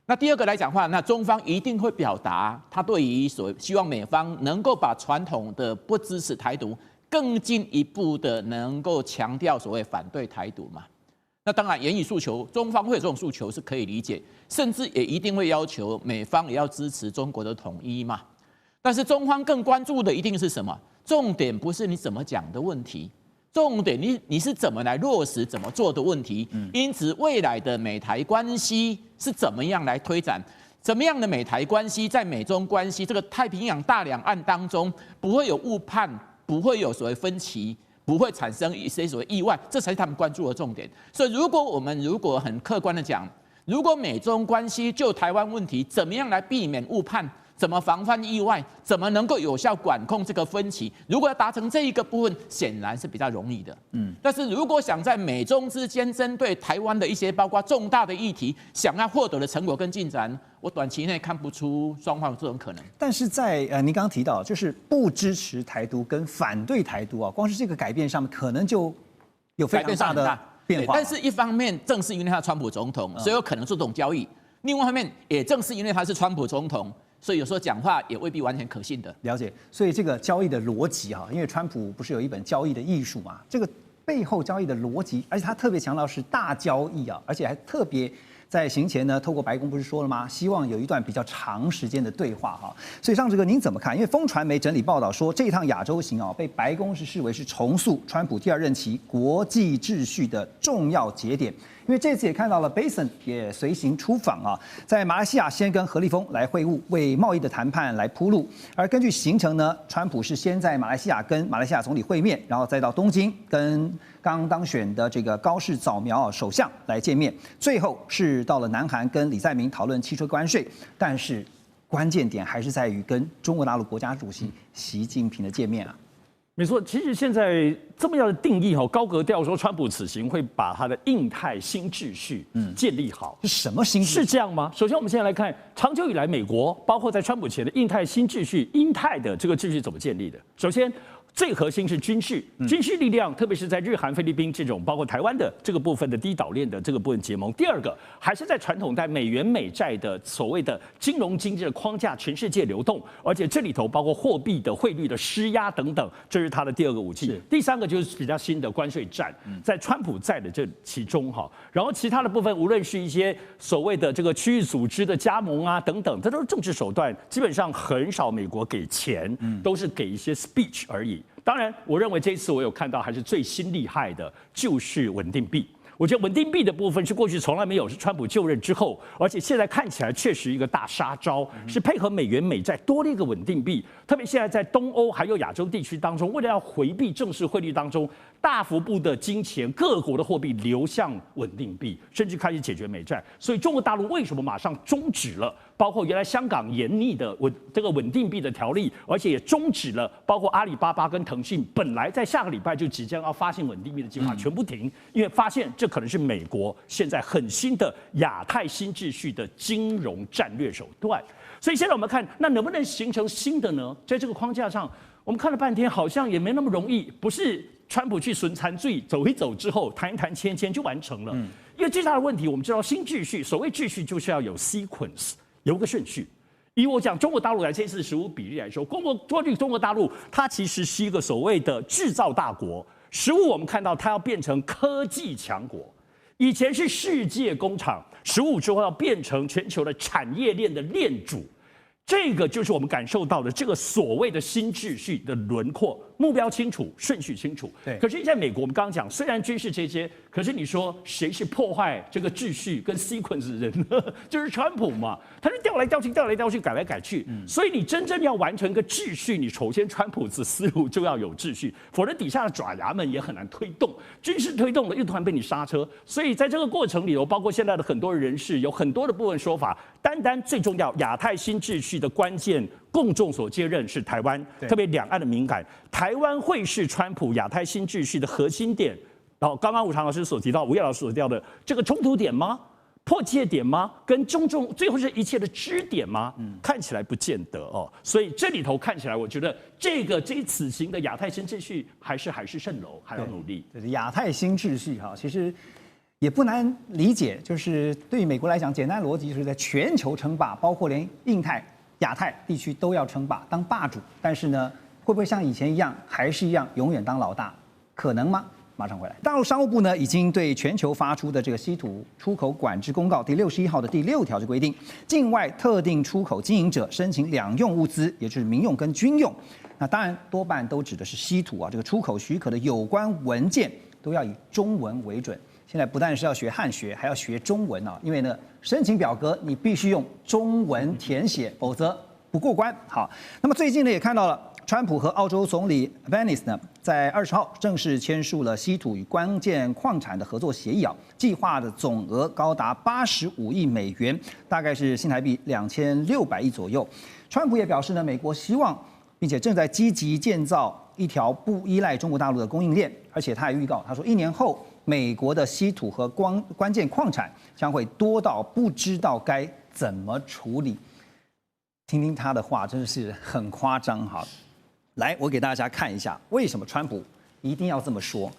Speaker 8: 那第二个来讲的话，那中方一定会表达他对于所谓希望美方能够把传统的不支持台独，更进一步的能够强调所谓反对台独嘛。那当然，言语诉求，中方会有这种诉求是可以理解，甚至也一定会要求美方也要支持中国的统一嘛。但是中方更关注的一定是什么？重点不是你怎么讲的问题，重点你是怎么来落实、怎么做的问题。因此，未来的美台关系是怎么样来推展？怎么样的美台关系在美中关系这个太平洋大两岸当中不会有误判，不会有所谓分歧？不会产生一些所谓意外，这才是他们关注的重点。所以，我们如果很客观的讲，如果美中关系就台湾问题怎么样来避免误判，怎么防范意外，怎么能够有效管控这个分歧。如果要达成这一个部分，显然是比较容易的。但是如果想在美中之间针对台湾的一些包括重大的议题，想要获得的成果跟进展，我短期内看不出双方有这种可能。
Speaker 2: 但是在您刚刚提到，就是不支持台独跟反对台独啊，光是这个改变上面，可能就有非常大的变化。
Speaker 8: 但是一方面，正是因为他是川普总统，所以有可能做这种交易；另外一方面，也正是因为他是川普总统，所以有时候讲话也未必完全可信的。
Speaker 2: 了解，所以这个交易的逻辑哈，因为川普不是有一本交易的艺术嘛，这个背后交易的逻辑，而且他特别强调是大交易啊，而且还特别在行前呢，透过白宫不是说了吗？希望有一段比较长时间的对话哈。所以上这个您怎么看？因为风传媒整理报道说，这一趟亚洲行啊，被白宫是视为是重塑川普第2任期国际秩序的重要节点。因为这次也看到了 Bason 也随行出访啊，在马来西亚先跟何立峰来会晤，为贸易的谈判来铺路。而根据行程呢，川普是先在马来西亚跟马来西亚总理会面，然后再到东京跟刚当选的这个高市早苗首相来见面，最后是到了南韩跟李在明讨论汽车关税。但是关键点还是在于跟中国大陆国家主席习近平的见面啊。
Speaker 9: 没错，其实现在这么样的定义高格调说川普此行会把他的印太新秩序建立好，
Speaker 2: 是什么新秩序？
Speaker 9: 是这样吗？首先，我们现在来看，长久以来美国包括在川普前的印太新秩序，印太的这个秩序怎么建立的？首先，最核心是军事力量，特别是在日韩、菲律宾这种包括台湾的这个部分的低岛链的这个部分结盟。第二个，还是在传统在美元美债的所谓的金融经济的框架，全世界流动，而且这里头包括货币的汇率的施压等等，这是它的第2个武器。第3个就是比较新的关税战，在川普在的这其中哈，然后其他的部分，无论是一些所谓的这个区域组织的加盟啊等等，这都是政治手段，基本上很少美国给钱，都是给一些 speech 而已。当然，我认为这一次我有看到还是最新厉害的，就是稳定币。我觉得稳定币的部分是过去从来没有，是川普就任之后，而且现在看起来确实一个大杀招，是配合美元美债多了一个稳定币。特别现在在东欧还有亚洲地区当中，为了要回避正式汇率当中大幅度的金钱，各国的货币流向稳定币，甚至开始解决美债。所以中国大陆为什么马上终止了包括原来香港严厉的这个稳定币的条例，而且也终止了包括阿里巴巴跟腾讯本来在下个礼拜就即将要发行稳定币的计划全部停，因为发现这可能是美国现在很新的亚太新秩序的金融战略手段。所以现在我们看，那能不能形成新的呢？在这个框架上，我们看了半天，好像也没那么容易，不是川普去巡残罪走一走之后谈一谈签就完成了。因为最大的问题，我们知道新秩序，所谓秩序就是要有 sequence。有个顺序，以我讲中国大陆来这次15比例来说，过去中国大陆它其实是一个所谓的制造大国，15我们看到它要变成科技强国，以前是世界工厂，15之后要变成全球的产业链的链主，这个就是我们感受到的这个所谓的新秩序的轮廓，目标清楚，顺序清楚。
Speaker 2: 对。
Speaker 9: 可是，在美国，我们刚刚讲，虽然军事这些，可是你说谁是破坏这个秩序跟 sequence 的人呢？就是川普嘛，他是调来调去，调来调去，改来改去。所以你真正要完成一个秩序，你首先川普的思路就要有秩序，否则底下的爪牙们也很难推动。军事推动了，又突然被你刹车。所以在这个过程里头，包括现在的很多人士有很多的部分说法，单最重要，亚太新秩序的关键。共众所接任是台湾，特别两岸的敏感，台湾会是川普亚太新秩序的核心点。然后刚刚吴常老师所提到，吴岳老师所提到的这个冲突点吗？迫切点吗？跟中最后是一切的支点吗？看起来不见得哦。所以这里头看起来，我觉得这此行的亚太新秩序还是海市蜃楼，还要努力。
Speaker 2: 亚太新秩序哈，其实也不难理解，就是对于美国来讲，简单逻辑就是在全球称霸，包括连印太。亚太地区都要称霸，当霸主，但是呢，会不会像以前一样，还是一样永远当老大？可能吗？马上回来。大陆商务部呢，已经对全球发出的这个稀土出口管制公告第61号的第6条就规定，境外特定出口经营者申请两用物资，也就是民用跟军用，那当然多半都指的是稀土啊，这个出口许可的有关文件都要以中文为准。现在不但是要学汉学，还要学中文啊！因为呢，申请表格你必须用中文填写，否则不过关。好，那么最近呢也看到了，川普和澳洲总理 Venice 呢，在20号正式签署了稀土与关键矿产的合作协议啊，计划的总额高达85亿美元，大概是新台币2600亿左右。川普也表示呢，美国希望并且正在积极建造一条不依赖中国大陆的供应链，而且他还预告，他说1年后美国的稀土和关键矿产将会多到不知道该怎么处理。听听他的话，真的是很夸张哈。来，我给大家看一下为什么川普一定要这么说。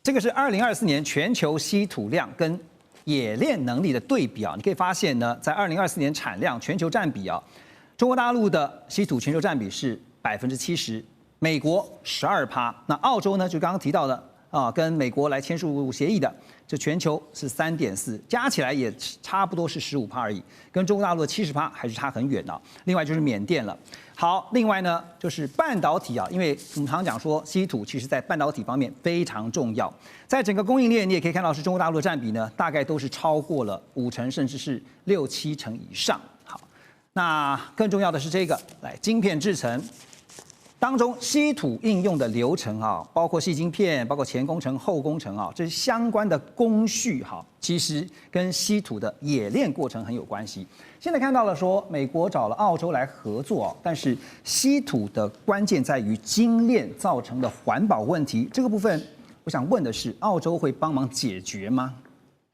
Speaker 2: 这个是2024年全球稀土量跟冶炼能力的对比啊，你可以发现呢，在2024年产量全球占比啊，中国大陆的稀土全球占比是70%，美国12%，那澳洲呢就刚刚提到的啊，跟美国来签署协议的，这全球是3.4%，加起来也差不多是15%而已，跟中国大陆的70%还是差很远的。另外就是缅甸了。好，另外呢就是半导体啊，因为我们常讲说稀土其实在半导体方面非常重要，在整个供应链你也可以看到是中国大陆的占比呢，大概都是超过了50%，甚至是6、7成以上。好，那更重要的是这个，来晶片制程。当中稀土应用的流程啊，包括矽晶片，包括前工程、后工程啊，这是相关的工序哈，其实跟稀土的冶炼过程很有关系。现在看到了说，美国找了澳洲来合作，但是稀土的关键在于精炼造成的环保问题，这个部分我想问的是，澳洲会帮忙解决吗？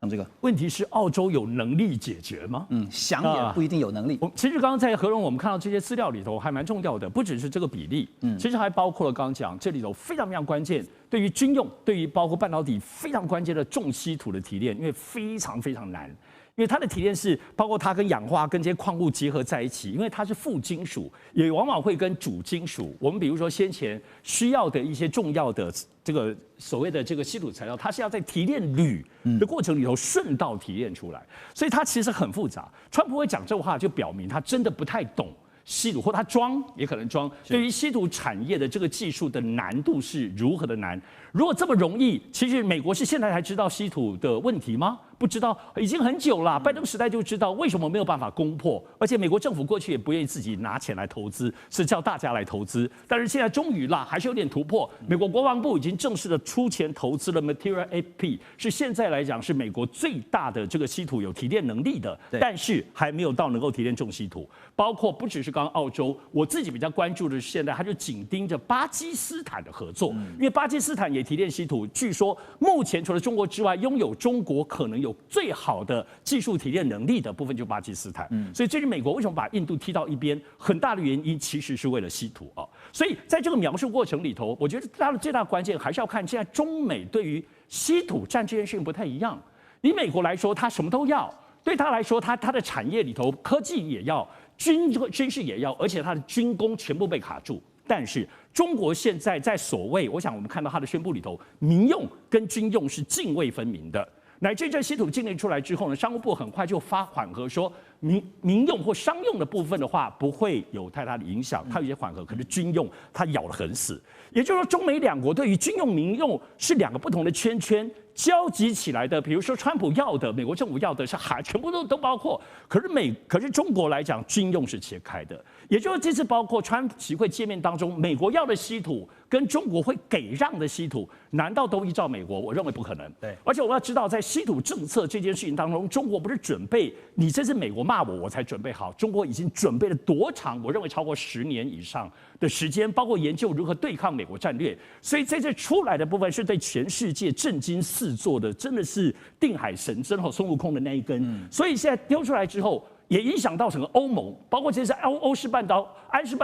Speaker 2: 这个
Speaker 9: 问题是澳洲有能力解决吗？
Speaker 2: 想也不一定有能力。
Speaker 9: 其实刚刚在何荣我们看到这些资料里头还蛮重要的，不只是这个比例，其实还包括了刚刚讲这里头非常非常关键，对于军用，对于包括半导体非常关键的重稀土的提炼，因为非常非常难。因为它的提炼是包括它跟氧化跟这些矿物结合在一起，因为它是副金属，也往往会跟主金属。我们比如说先前需要的一些重要的这个所谓的这个稀土材料，它是要在提炼铝的过程里头顺道提炼出来，所以它其实很复杂。川普会讲这话，就表明他真的不太懂稀土，或他装也可能装。对于稀土产业的这个技术的难度是如何的难？如果这么容易，其实美国是现在才知道稀土的问题吗？不知道，已经很久了。拜登时代就知道，为什么没有办法攻破？而且美国政府过去也不愿意自己拿钱来投资，是叫大家来投资。但是现在终于啦，还是有点突破。美国国防部已经正式的出钱投资了 Material AP， 是现在来讲是美国最大的这个稀土有提炼能力的，但是还没有到能够提炼重稀土。包括不只是刚刚澳洲，我自己比较关注的是现在他就紧盯着巴基斯坦的合作，因为巴基斯坦也提炼稀土，据说目前除了中国之外，拥有中国可能有最好的技术提炼能力的部分就巴基斯坦。所以最近美国为什么把印度踢到一边，很大的原因其实是为了稀土啊。所以在这个描述过程里头，我觉得它的最大关键还是要看现在中美对于稀土战这件事情不太一样。以美国来说，它什么都要。对他来说，他的产业里头，科技也要，军事也要，而且他的军工全部被卡住。但是中国现在在所谓，我想我们看到他的宣布里头，民用跟军用是泾渭分明的。乃至这稀土禁令出来之后呢，商务部很快就发缓和说，民用或商用的部分的话不会有太大的影响，它有些缓和。可是军用它咬得很死，也就是说中美两国对于军用民用是两个不同的圈圈交集起来的。比如说川普要的，美国政府要的是全部都包括，可是中国来讲军用是切开的。也就是这次包括川习会见面当中，美国要的稀土跟中国会给让的稀土，难道都依照美国？我认为不可能。对，而且我要知道，在稀土政策这件事情当中，中国不是准备你这次美国骂我才准备好，中国已经准备了多长？我认为超过10年以上的时间，包括研究如何对抗美国战略。所以在这出来的部分是对全世界震惊四座的，真的是定海神针和孙悟空的那一根。所以现在丢出来之后，也影响到整个欧盟，包括这是安氏半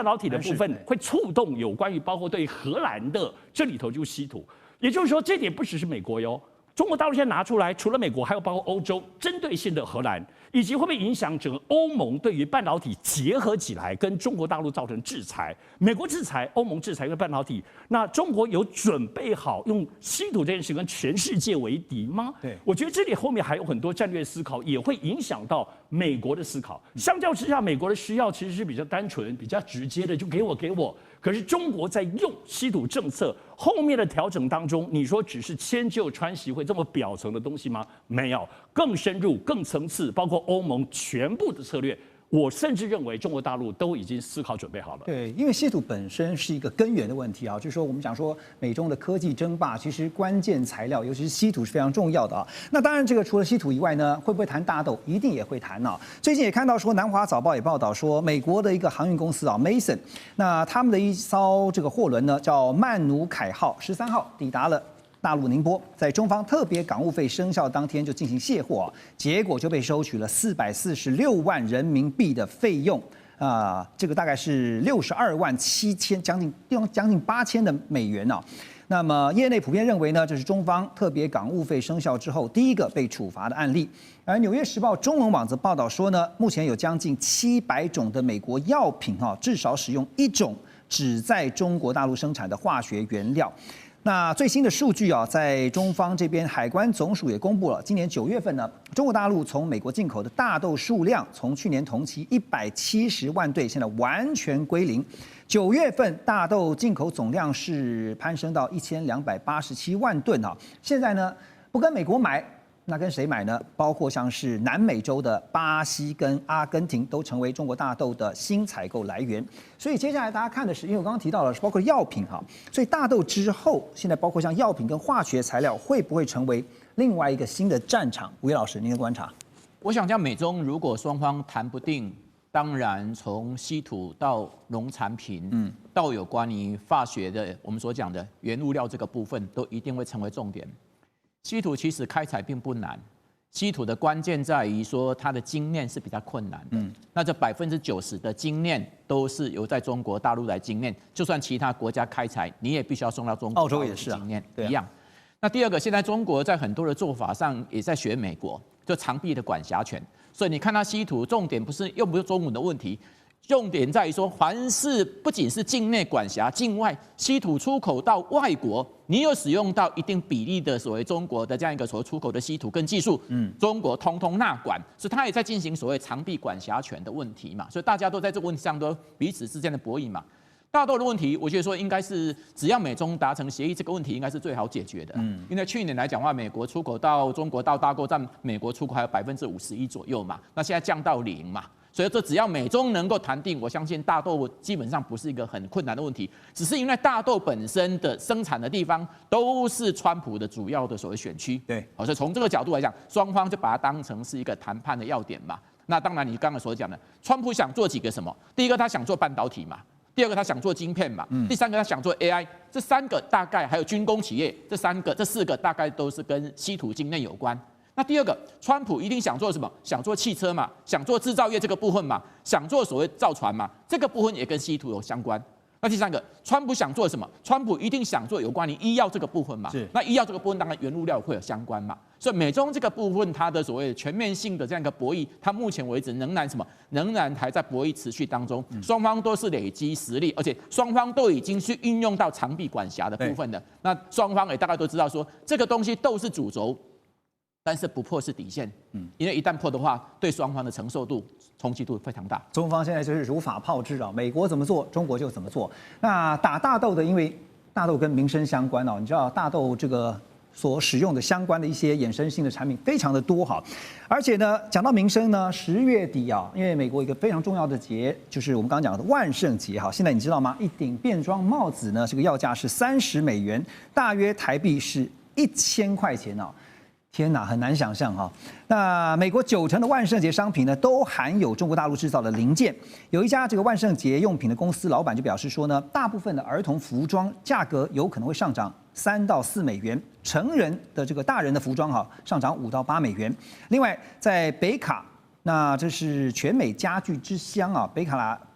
Speaker 9: 导体的部分，会触动有关于包括对荷兰的这里头就是稀土。也就是说，这点不只是美国哟。中国大陆现在拿出来，除了美国，还有包括欧洲针对性的荷兰，以及会不会影响整个欧盟对于半导体结合起来跟中国大陆造成制裁？美国制裁，欧盟制裁跟半导体，那中国有准备好用稀土这件事跟全世界为敌吗？对，我觉得这里后面还有很多战略思考，也会影响到美国的思考。相较之下，美国的需要其实是比较单纯、比较直接的，就给我。可是中国在用稀土政策后面的调整当中，你说只是迁就川习会这么表层的东西吗？没有，更深入、更层次，包括欧盟全部的策略，我甚至认为中国大陆都已经思考准备好了。
Speaker 2: 对，因为稀土本身是一个根源的问题啊，就是说我们讲说美中的科技争霸，其实关键材料，尤其是稀土是非常重要的啊。那当然，这个除了稀土以外呢，会不会谈大豆？一定也会谈啊。最近也看到说，南华早报也报道说，美国的一个航运公司啊 ，Mason， 那他们的一艘这个货轮呢，叫曼努凯号，13号抵达了大陆宁波，在中方特别港务费生效当天就进行卸货啊，结果就被收取了446万人民币的费用这个大概是62万7千，将近8000的美元啊。那么业内普遍认为呢，这是中方特别港务费生效之后第一个被处罚的案例。而《纽约时报》中文网则报道说呢，目前有将近700种的美国药品至少使用一种只在中国大陆生产的化学原料。那最新的数据在中方这边海关总署也公布了，今年9月份呢，中国大陆从美国进口的大豆数量从去年同期170万吨，现在完全归零。9月份大豆进口总量是攀升到1287万吨啊！现在呢，不跟美国买，那跟谁买呢？包括像是南美洲的巴西跟阿根廷都成为中国大豆的新采购来源。所以接下来大家看的是，因为我刚刚提到了，包括药品哈，所以大豆之后，现在包括像药品跟化学材料，会不会成为另外一个新的战场？吴岳老师，您的观察？
Speaker 8: 我想，像美中如果双方谈不定，当然从稀土到农产品，到有关于化学的我们所讲的原物料这个部分，都一定会成为重点。稀土其实开采并不难，稀土的关键在于说它的精炼是比较困难的。那这90%的精炼都是由在中国大陆来精炼，就算其他国家开采，你也必须要送到中国。
Speaker 2: 澳洲也是
Speaker 8: 精炼一样。那第二个，现在中国在很多的做法上也在学美国，就长臂的管辖权。所以你看它稀土，重点不是中文的问题。重点在于说，凡是不仅是境内管辖，境外稀土出口到外国，你有使用到一定比例的所谓中国的这样一个所谓出口的稀土跟技术，中国通通纳管，所以它也在进行所谓长臂管辖权的问题嘛，所以大家都在这个问题上都彼此之间的博弈嘛。大豆的问题，我觉得说应该是只要美中达成协议，这个问题应该是最好解决的。因为去年来讲的话，美国出口到中国到大豆占美国出口还有51%左右嘛，那现在降到0嘛。所以这只要美中能够谈定，我相信大豆基本上不是一个很困难的问题，只是因为大豆本身的生产的地方都是川普的主要的所谓选区，
Speaker 2: 对，
Speaker 8: 好，所以从这个角度来讲，双方就把它当成是一个谈判的要点嘛。那当然，你刚才所讲的，川普想做几个什么？第一个，他想做半导体嘛；第二个，他想做晶片嘛；第三个，他想做 AI。这3个大概还有军工企业，这4个大概都是跟稀土精炼有关。那第二个，川普一定想做什么？想做汽车嘛，想做制造业这个部分嘛，想做所谓造船嘛，这个部分也跟稀土有相关。那第三个，川普想做什么？川普一定想做有关于医药这个部分嘛。
Speaker 2: 是。
Speaker 8: 那医药这个部分当然原物料会有相关嘛。所以美中这个部分，它的所谓全面性的这样一个博弈，它目前为止仍然还在博弈持续当中。双方都是累积实力，而且双方都已经去运用到长臂管辖的部分的。那双方也大概都知道说，这个东西都是主轴。但是不破是底线，因为一旦破的话，对双方的承受度、冲击度非常大。
Speaker 2: 中方现在就是如法炮制啊，美国怎么做，中国就怎么做。那打大豆的，因为大豆跟民生相关哦，你知道大豆这个所使用的相关的一些衍生性的产品非常的多哈，而且呢，讲到民生呢，10月底啊，因为美国一个非常重要的节就是我们刚刚讲的万圣节哈，现在你知道吗？一顶便装帽子呢，这个要价是30美元，大约台币是1000块钱啊。天哪，很难想象哈。那美国90%的万圣节商品呢，都含有中国大陆制造的零件。有一家这个万圣节用品的公司老板就表示说呢，大部分的儿童服装价格有可能会上涨3到4美元，成人的这个大人的服装上涨5到8美元。另外，在北卡，那这是全美家具之乡啊，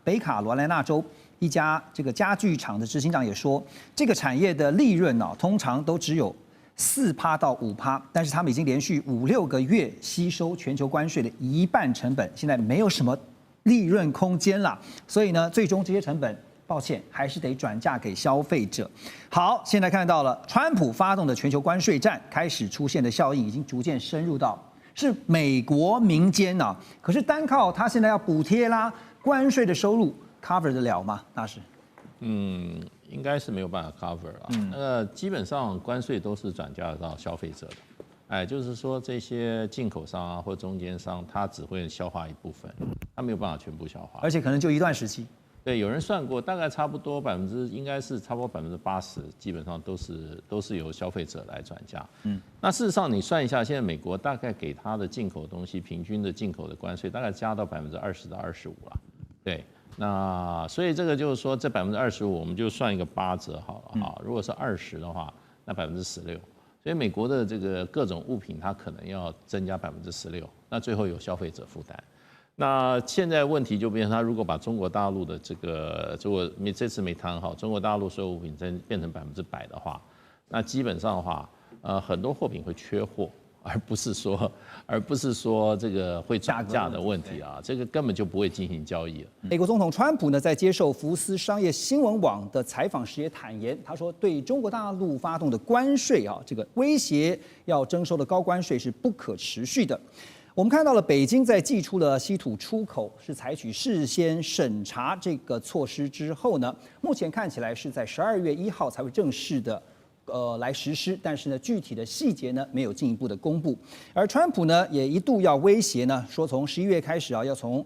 Speaker 2: 北卡罗来纳州一家这个家具厂的执行长也说，这个产业的利润通常都只有4%到5%，但是他们已经连续5-6个月吸收全球关税的1半成本，现在没有什么利润空间了。所以呢，最终这些成本，抱歉，还是得转嫁给消费者。好，现在看到了，川普发动的全球关税战开始出现的效应，已经逐渐深入到是美国民间啊。可是单靠他现在要补贴啦，关税的收入 cover 得了吗？大使？
Speaker 7: 应该是没有办法 cover 啊。那个基本上关税都是转嫁到消费者的，就是说这些进口商啊或中间商，他只会消化一部分，他没有办法全部消化，
Speaker 2: 而且可能就一段时期。
Speaker 7: 对，有人算过，大概差不多应该是差不多80%，基本上都是由消费者来转嫁。那事实上你算一下，现在美国大概给他的进口东西平均的进口的关税大概加到20%到25%了。对，那所以这个就是说这25%我们就算一个8折好了啊。如果是20%的话，那16%。所以美国的这个各种物品它可能要增加16%，那最后由消费者负担。那现在问题就变成，他如果把中国大陆的这次没谈好，中国大陆所有物品变成100%的话，那基本上的话，很多货品会缺货，而不是说这个会涨价的问题啊，这个根本就不会进行交易了。
Speaker 2: 美国总统川普呢，在接受福斯商业新闻网的采访时也坦言，他说对中国大陆发动的关税啊，这个威胁要征收的高关税是不可持续的。我们看到了，北京在祭出了稀土出口是采取事先审查这个措施之后呢，目前看起来是在12月1号才会正式的来实施，但是呢，具体的细节呢没有进一步的公布。而川普呢也一度要威胁呢，说从11月开始啊，要从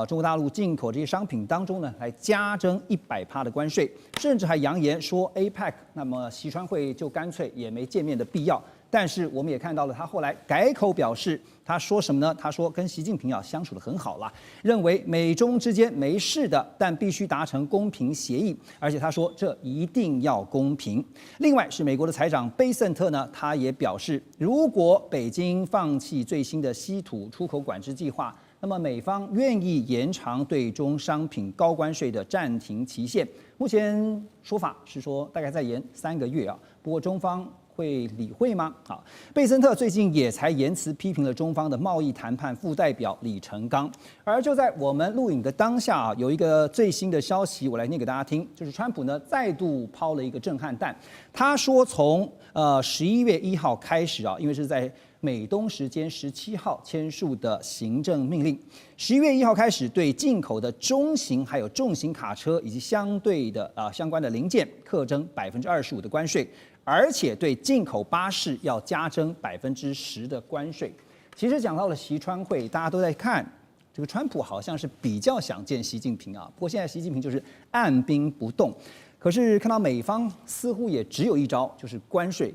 Speaker 2: 中国大陆进口这些商品当中呢来加征100%的关税，甚至还扬言说 APEC 那么习川会就干脆也没见面的必要。但是我们也看到了，他后来改口表示，他说什么呢？他说跟习近平相处得很好了，认为美中之间没事的，但必须达成公平协议，而且他说这一定要公平。另外是美国的财长贝森特呢，他也表示，如果北京放弃最新的稀土出口管制计划，那么美方愿意延长对中商品高关税的暂停期限。目前说法是说大概再延3个月啊，不过中方会理会吗？好，贝森特最近也才言辞批评了中方的贸易谈判副代表李成钢。而就在我们录影的当下啊，有一个最新的消息，我来念给大家听，就是川普呢再度抛了一个震撼弹。他说从11月1号开始啊，因为是在美东时间17号签署的行政命令，11月1号开始对进口的中型还有重型卡车以及相关的零件课征25%的关税。而且对进口巴士要加征10%的关税。其实讲到了习川会，大家都在看这个川普好像是比较想见习近平啊，不过现在习近平就是按兵不动。可是看到美方似乎也只有一招，就是关税。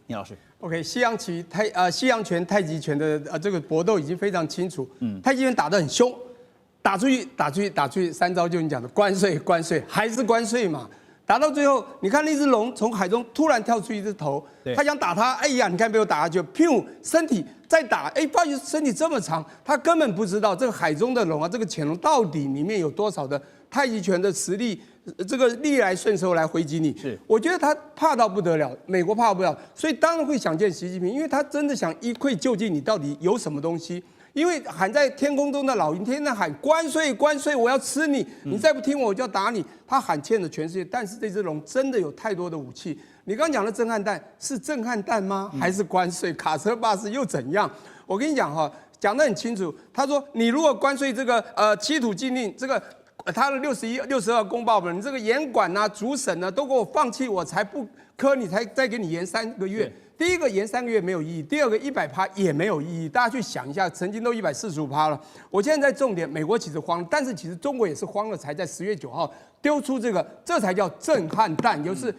Speaker 2: 聂老师
Speaker 10: ，OK， 西洋拳、太极拳的这个搏斗已经非常清楚。太极拳打得很凶，打出去，3招就你讲的关税，还是关税嘛。打到最后，你看那只龙从海中突然跳出一只头，他想打它，哎呀，你看被我打下去，噗，身体再打，哎，发现身体这么长，他根本不知道这个海中的龙啊，这个潜龙到底里面有多少的太极拳的实力，这个逆来顺受来回击你。是，我觉得他怕到不得了，美国怕不了，所以当然会想见习近平，因为他真的想一窥究竟你到底有什么东西。因为喊在天空中的老鹰，天天喊关税，我要吃你，你再不听我就要打你。他喊欠了全世界，但是这只龙真的有太多的武器。你刚刚讲的震撼弹是震撼弹吗？还是关税？卡车巴士又怎样？我跟你讲哈，讲得很清楚。他说你如果关税这个稀土禁令，这个他的62公报本，你这个严管啊、主审啊都给我放弃，我才不科你，才再给你延3个月。第一个延3个月没有意义，第二个100%也没有意义。大家去想一下，曾经都145%了。我现在在重点，美国其实慌了，但是其实中国也是慌了，才在10月9号丢出这才叫震撼弹，就是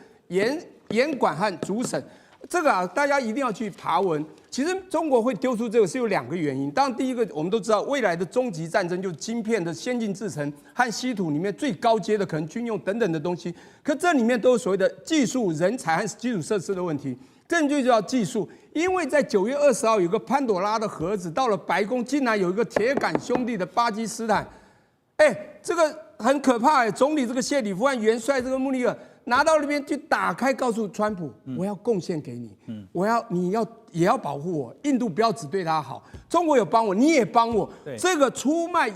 Speaker 10: 严管和主审。这个啊，大家一定要去爬文。其实中国会丢出这个是有2个原因。当然，第一个我们都知道，未来的终极战争就是晶片的先进制程和稀土里面最高阶的可能军用等等的东西。可这里面都有所谓的技术人才和基础设施的问题。证据就叫技术，因为在9月20号有个潘朵拉的盒子到了白宫，竟然有一个铁杆兄弟的巴基斯坦，这个很可怕总理这个谢里夫和元帅这个穆尼尔拿到那边去打开，告诉川普，我要贡献给你，你也要保护我，印度不要只对他好，中国有帮我，你也帮我，这个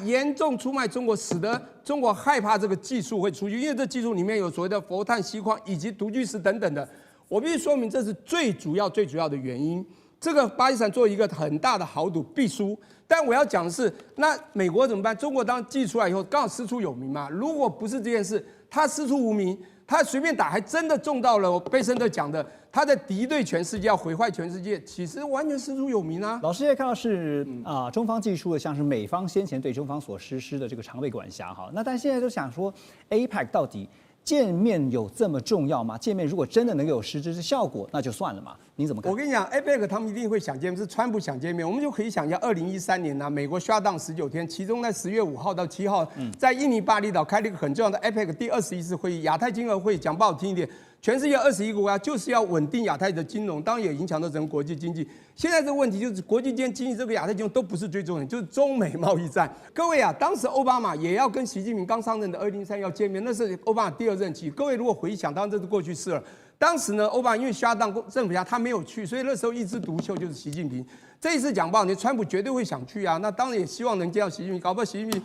Speaker 10: 严重出卖中国，使得中国害怕这个技术会出去，因为这技术里面有所谓的氟碳、锡矿以及毒巨石等等的。我必须说明，这是最主要的原因。这个巴基斯坦做一个很大的豪赌必输，但我要讲的是，那美国怎么办？中国当寄出来以后，刚好师出有名嘛。如果不是这件事，他师出无名，他随便打还真的中到了贝森特讲的，他的敌对全世界，要毁坏全世界，其实完全师出有名啊。
Speaker 2: 老师也看到是中方技术的，像是美方先前对中方所实施的这个常备管辖哈，那但现在都想说 APEC 到底见面有这么重要吗？见面如果真的能有实质的效果，那就算了嘛。你怎么看？
Speaker 10: 我跟你讲 ，APEC 他们一定会想见面，是川普想见面。我们就可以想象，2013年呢，美国 shutdown 19天，其中在10月5号到7号，在印尼巴厘岛开了一个很重要的 APEC 第21次会议，亚太经合会议。讲不好听一点，全世界21个国家就是要稳定亚太的金融，当然也影响到整个国际经济。现在这个问题就是国际间经济这个亚太金融都不是最重点，就是中美贸易战。各位啊，当时奥巴马也要跟习近平刚上任的2003要见面，那是奥巴马第2任期。各位如果回想，当然这是过去式了。当时呢，奥巴马因为shutdown政府下他没有去，所以那时候一枝独秀就是习近平。这一次讲不好听，川普绝对会想去啊，那当然也希望能见到习近平，搞不好习近平。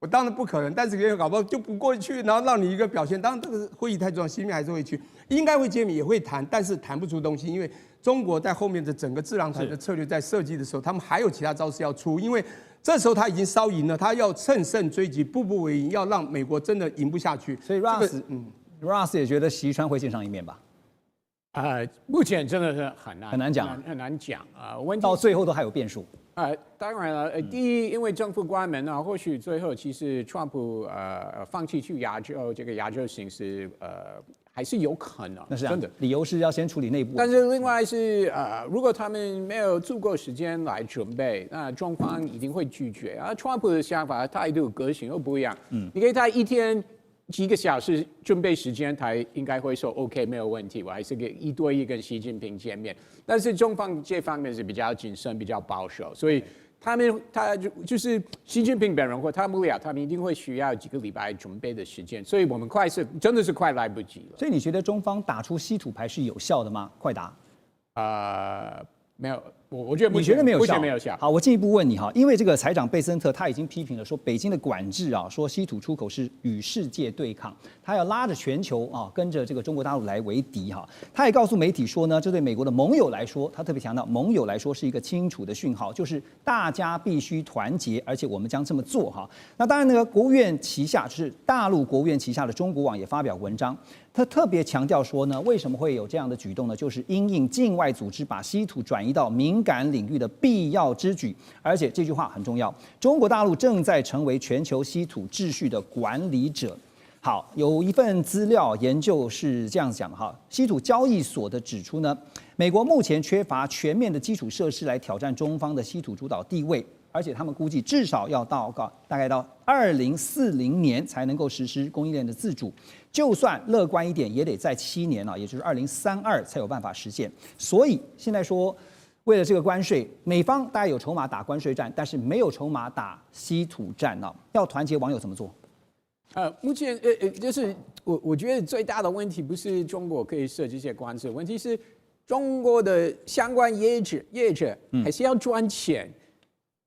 Speaker 10: 我当然不可能，但是也搞不好就不过去，然后让你一个表现。当然这个会议太重要，习近平还是会去，应该会见面，也会谈，但是谈不出东西，因为中国在后面的整个智囊团的策略在设计的时候，他们还有其他招式要出，因为这时候他已经稍赢了，他要乘胜追击，步步为营，要让美国真的赢不下去。
Speaker 2: 所以 Ross 也觉得习川会见上一面吧？
Speaker 3: 目前真的是很难讲啊，问题
Speaker 2: 到最后都还有变数。
Speaker 3: 当然了，第一，因为政府关门啊，或许最后其实川普放弃去亚洲这个亚洲行是还是有可能，
Speaker 2: 那是
Speaker 3: 真的。
Speaker 2: 理由是要先处理内部。
Speaker 3: 但是另外是如果他们没有足够时间来准备，那中方一定会拒绝啊。川普的想法态度个性又不一样，你给他一天几个小时准备时间，他应该会说 OK 没有问题，我还是给1对1跟习近平见面。但是中方这方面是比较谨慎、比较保守，所以他就是习近平本人或他幕僚，他们一定会需要几个礼拜准备的时间，所以我们真的是快来不及了。
Speaker 2: 所以你觉得中方打出稀土牌是有效的吗？快答。
Speaker 3: 没有，我觉得
Speaker 2: 你觉得没有效？
Speaker 3: 没有效。
Speaker 2: 好，我进一步问你哈，因为这个财长贝森特他已经批评了，说北京的管制啊，说稀土出口是与世界对抗，他要拉着全球啊，跟着这个中国大陆来为敌哈。他也告诉媒体说呢，这对美国的盟友来说，他特别强调盟友来说是一个清楚的讯号，就是大家必须团结，而且我们将这么做哈。那当然呢，国务院旗下就是大陆国务院旗下的中国网也发表文章。他特别强调说呢，为什么会有这样的举动呢？就是因应境外组织把稀土转移到敏感领域的必要之举，而且这句话很重要，中国大陆正在成为全球稀土秩序的管理者。好，有一份资料研究是这样讲的哈，稀土交易所的指出呢，美国目前缺乏全面的基础设施来挑战中方的稀土主导地位。而且他们估计至少要大概到2040年才能够实施供应链的自主，就算乐观一点，也得在7年也就是2032才有办法实现。所以现在说，为了这个关税，美方大概有筹码打关税战，但是没有筹码打稀土战要团结网友怎么做？
Speaker 3: 目前就是我觉得最大的问题不是中国可以设这些关税，问题是中国的相关业者还是要赚钱。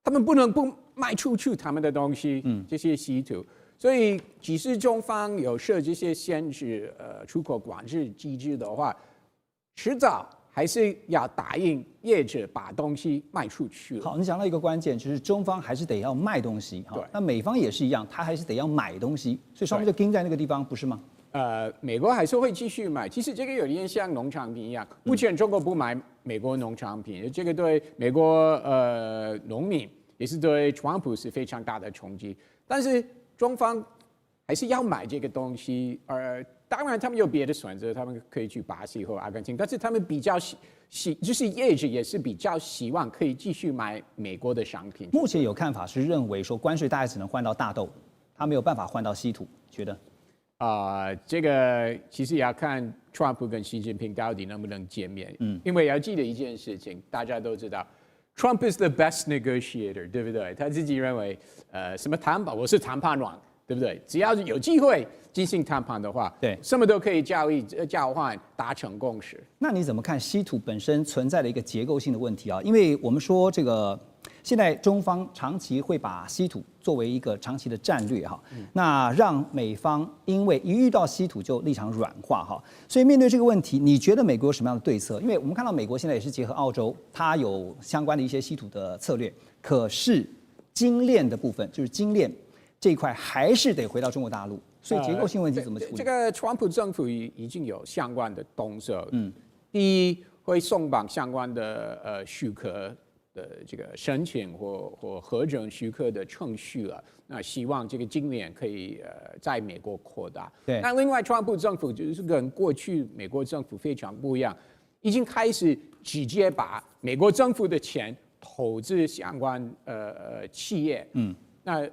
Speaker 3: 他们不能不卖出去他们的东西，这些稀土，所以即使中方有设这些限制出口管制机制的话，迟早还是要答应业者把东西卖出去。
Speaker 2: 好，你讲到一个关键，就是中方还是得要卖东西，
Speaker 3: 对，
Speaker 2: 那美方也是一样，他还是得要买东西，所以双方就盯在那个地方，不是吗？
Speaker 3: 美国还是会继续买，其实这个有点像农产品一样，目前中国不买美国农产品，这个对美国农民也是对川普是非常大的冲击。但是中方还是要买这个东西，当然他们有别的选择，他们可以去巴西或阿根廷，但是他们比较就是业者也是比较希望可以继续买美国的商品。
Speaker 2: 目前有看法是认为说关税大概只能换到大豆，他没有办法换到稀土，觉得？
Speaker 3: 这个其实也要看川普跟习近平到底能不能见面。因为要记得一件事情，大家都知道 ，Trump is the best negotiator， 对不对？他自己认为，什么谈判，我是谈判王，对不对？只要是有机会进行谈判的话，
Speaker 2: 对，
Speaker 3: 什么都可以交换，达成共识。
Speaker 2: 那你怎么看稀土本身存在的一个结构性的问题啊？因为我们说这个。现在中方长期会把稀土作为一个长期的战略哈，那让美方因为一遇到稀土就立场软化哈，所以面对这个问题，你觉得美国有什么样的对策？因为我们看到美国现在也是结合澳洲，它有相关的一些稀土的策略，可是精炼的部分就是精炼这一块还是得回到中国大陆，所以结构性问题怎么处理？
Speaker 3: 这个川普政府已经有相关的动作。第一会松绑相关的许可的这个申请或核准许可的程序了。那希望这个今年可以在美国扩大。
Speaker 2: 对。
Speaker 3: 那另外，川普政府就是跟过去美国政府非常不一样，已经开始直接把美国政府的钱投资相关企业。那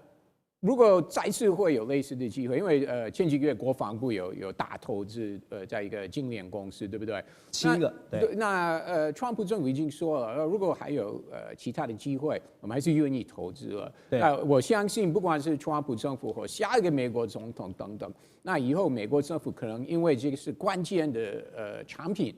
Speaker 3: 如果再次会有类似的机会，因为前几个月国防部有大投资在一个晶圆公司，对不对
Speaker 2: ？7个。对。
Speaker 3: 那川普政府已经说了，如果还有其他的机会，我们还是愿意投资了。那我相信，不管是川普政府或下一个美国总统等等，那以后美国政府可能因为这个是关键的产品。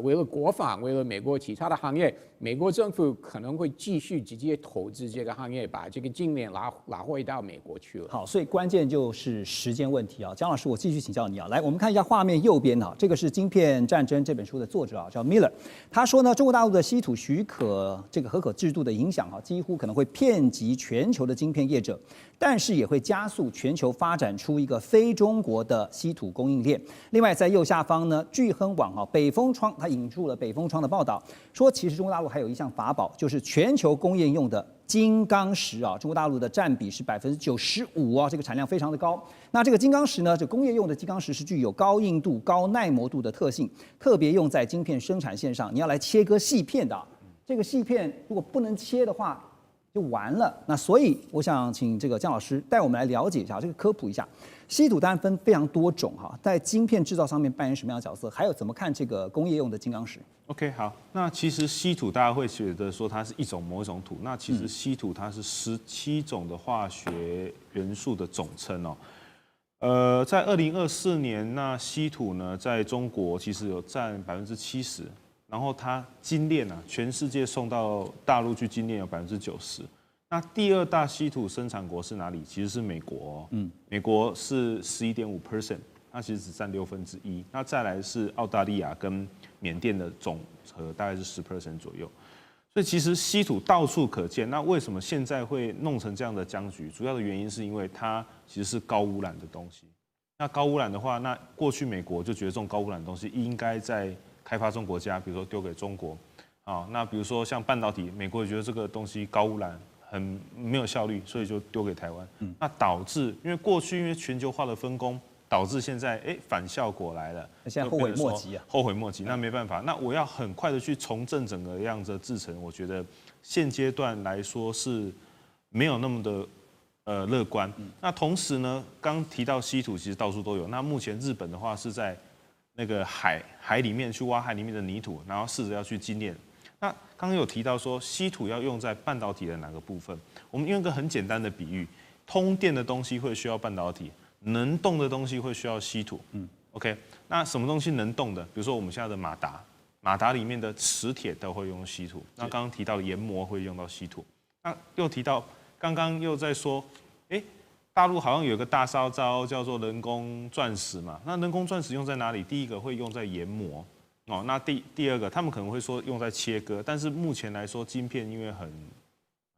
Speaker 3: 为了国防，为了美国其他的行业，美国政府可能会继续直接投资这个行业，把这个晶圆拿回到美国去了。
Speaker 2: 好，所以关键就是时间问题啊。姜老师，我继续请教你啊。来，我们看一下画面右边啊，这个是《晶片战争》这本书的作者啊，叫 Miller。他说呢，中国大陆的稀土许可这个合可制度的影响啊，几乎可能会遍及全球的晶片业者，但是也会加速全球发展出一个非中国的稀土供应链。另外，在右下方呢，聚亨网啊，北风窗。他引述了北风窗的报道，说其实中国大陆还有一项法宝，就是全球工业用的金刚石啊，中国大陆的占比是95%啊，这个产量非常的高。那这个金刚石呢，这工业用的金刚石是具有高硬度、高耐磨度的特性，特别用在晶片生产线上，你要来切割细片的，这个细片如果不能切的话，就完了。那所以我想请这个姜老师带我们来了解一下，这个科普一下。稀土当然分非常多种哈，在晶片制造上面扮演什么样的角色？还有怎么看这个工业用的金刚石
Speaker 1: ？OK， 好，那其实稀土大家会觉得说它是某一种土，那其实稀土它是17种的化学元素的总称哦。在2024年，那稀土呢，在中国其实有占70%，然后它精炼啊，全世界送到大陆去精炼有90%。那第2大稀土生产国是哪里？其实是美国哦。美国是11.5%，它其实只占1/6。那再来是澳大利亚跟缅甸的总和大概是10% 左右。所以其实稀土到处可见。那为什么现在会弄成这样的僵局？主要的原因是因为它其实是高污染的东西。那高污染的话，那过去美国就觉得这种高污染的东西应该在开发中国家，比如说丢给中国。那比如说像半导体，美国也觉得这个东西高污染。很没有效率，所以就丢给台湾。那导致因为过去因为全球化的分工，导致现在反效果来了。
Speaker 2: 现在后悔莫及啊！
Speaker 1: 后悔莫及，那没办法。那我要很快的去重振整个样子的制程，我觉得现阶段来说是没有那么的乐观。那同时呢，刚提到稀土其实到处都有。那目前日本的话是在那个海里面去挖海里面的泥土，然后试着要去精炼。那刚刚有提到说稀土要用在半导体的哪个部分？我们用一个很简单的比喻，通电的东西会需要半导体，能动的东西会需要稀土。OK， 那什么东西能动的？比如说我们现在的马达里面的磁铁都会用稀土。那刚刚提到的研磨会用到稀土。那又提到刚刚又在说，大陆好像有个大烧招叫做人工钻石嘛。那人工钻石用在哪里？第一个会用在研磨。那第二个，他们可能会说用在切割，但是目前来说，晶片因为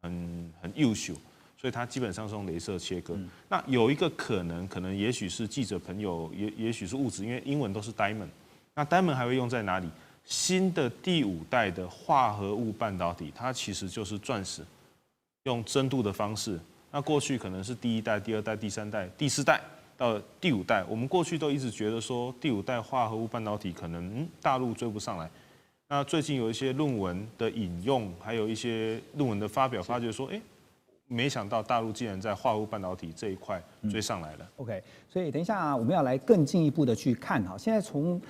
Speaker 1: 很优秀，所以它基本上是用雷射切割。那有一个可能也许是记者朋友，也许是物质，因为英文都是 diamond。那 diamond 还会用在哪里？新的第5代的化合物半导体，它其实就是钻石，用蒸镀的方式。那过去可能是第1代、第2代、第3代、第4代。到第5代，我们过去都一直觉得说第5代化合物半导体可能大陆追不上来。那最近有一些论文的引用，还有一些论文的发表，发觉说，没想到大陆竟然在化合物半导体这一块追上来了。
Speaker 2: OK， 所以等一下我们要来更进一步的去看哈，现在从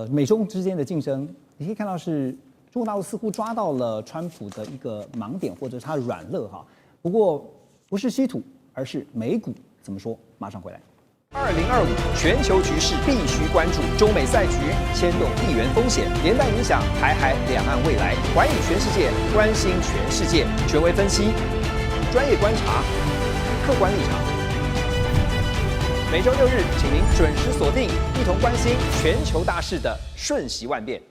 Speaker 2: 美中之间的竞争，你可以看到是中国大陆似乎抓到了川普的一个盲点或者他软肋哈。不过不是稀土，而是美股。怎么说？马上回来。2025全球局势必须关注，中美赛局牵动地缘风险，连带影响台海两岸未来。环宇全世界，关心全世界，权威分析，专业观察，客观立场。每周6日，请您准时锁定，一同关心全球大事的瞬息万变。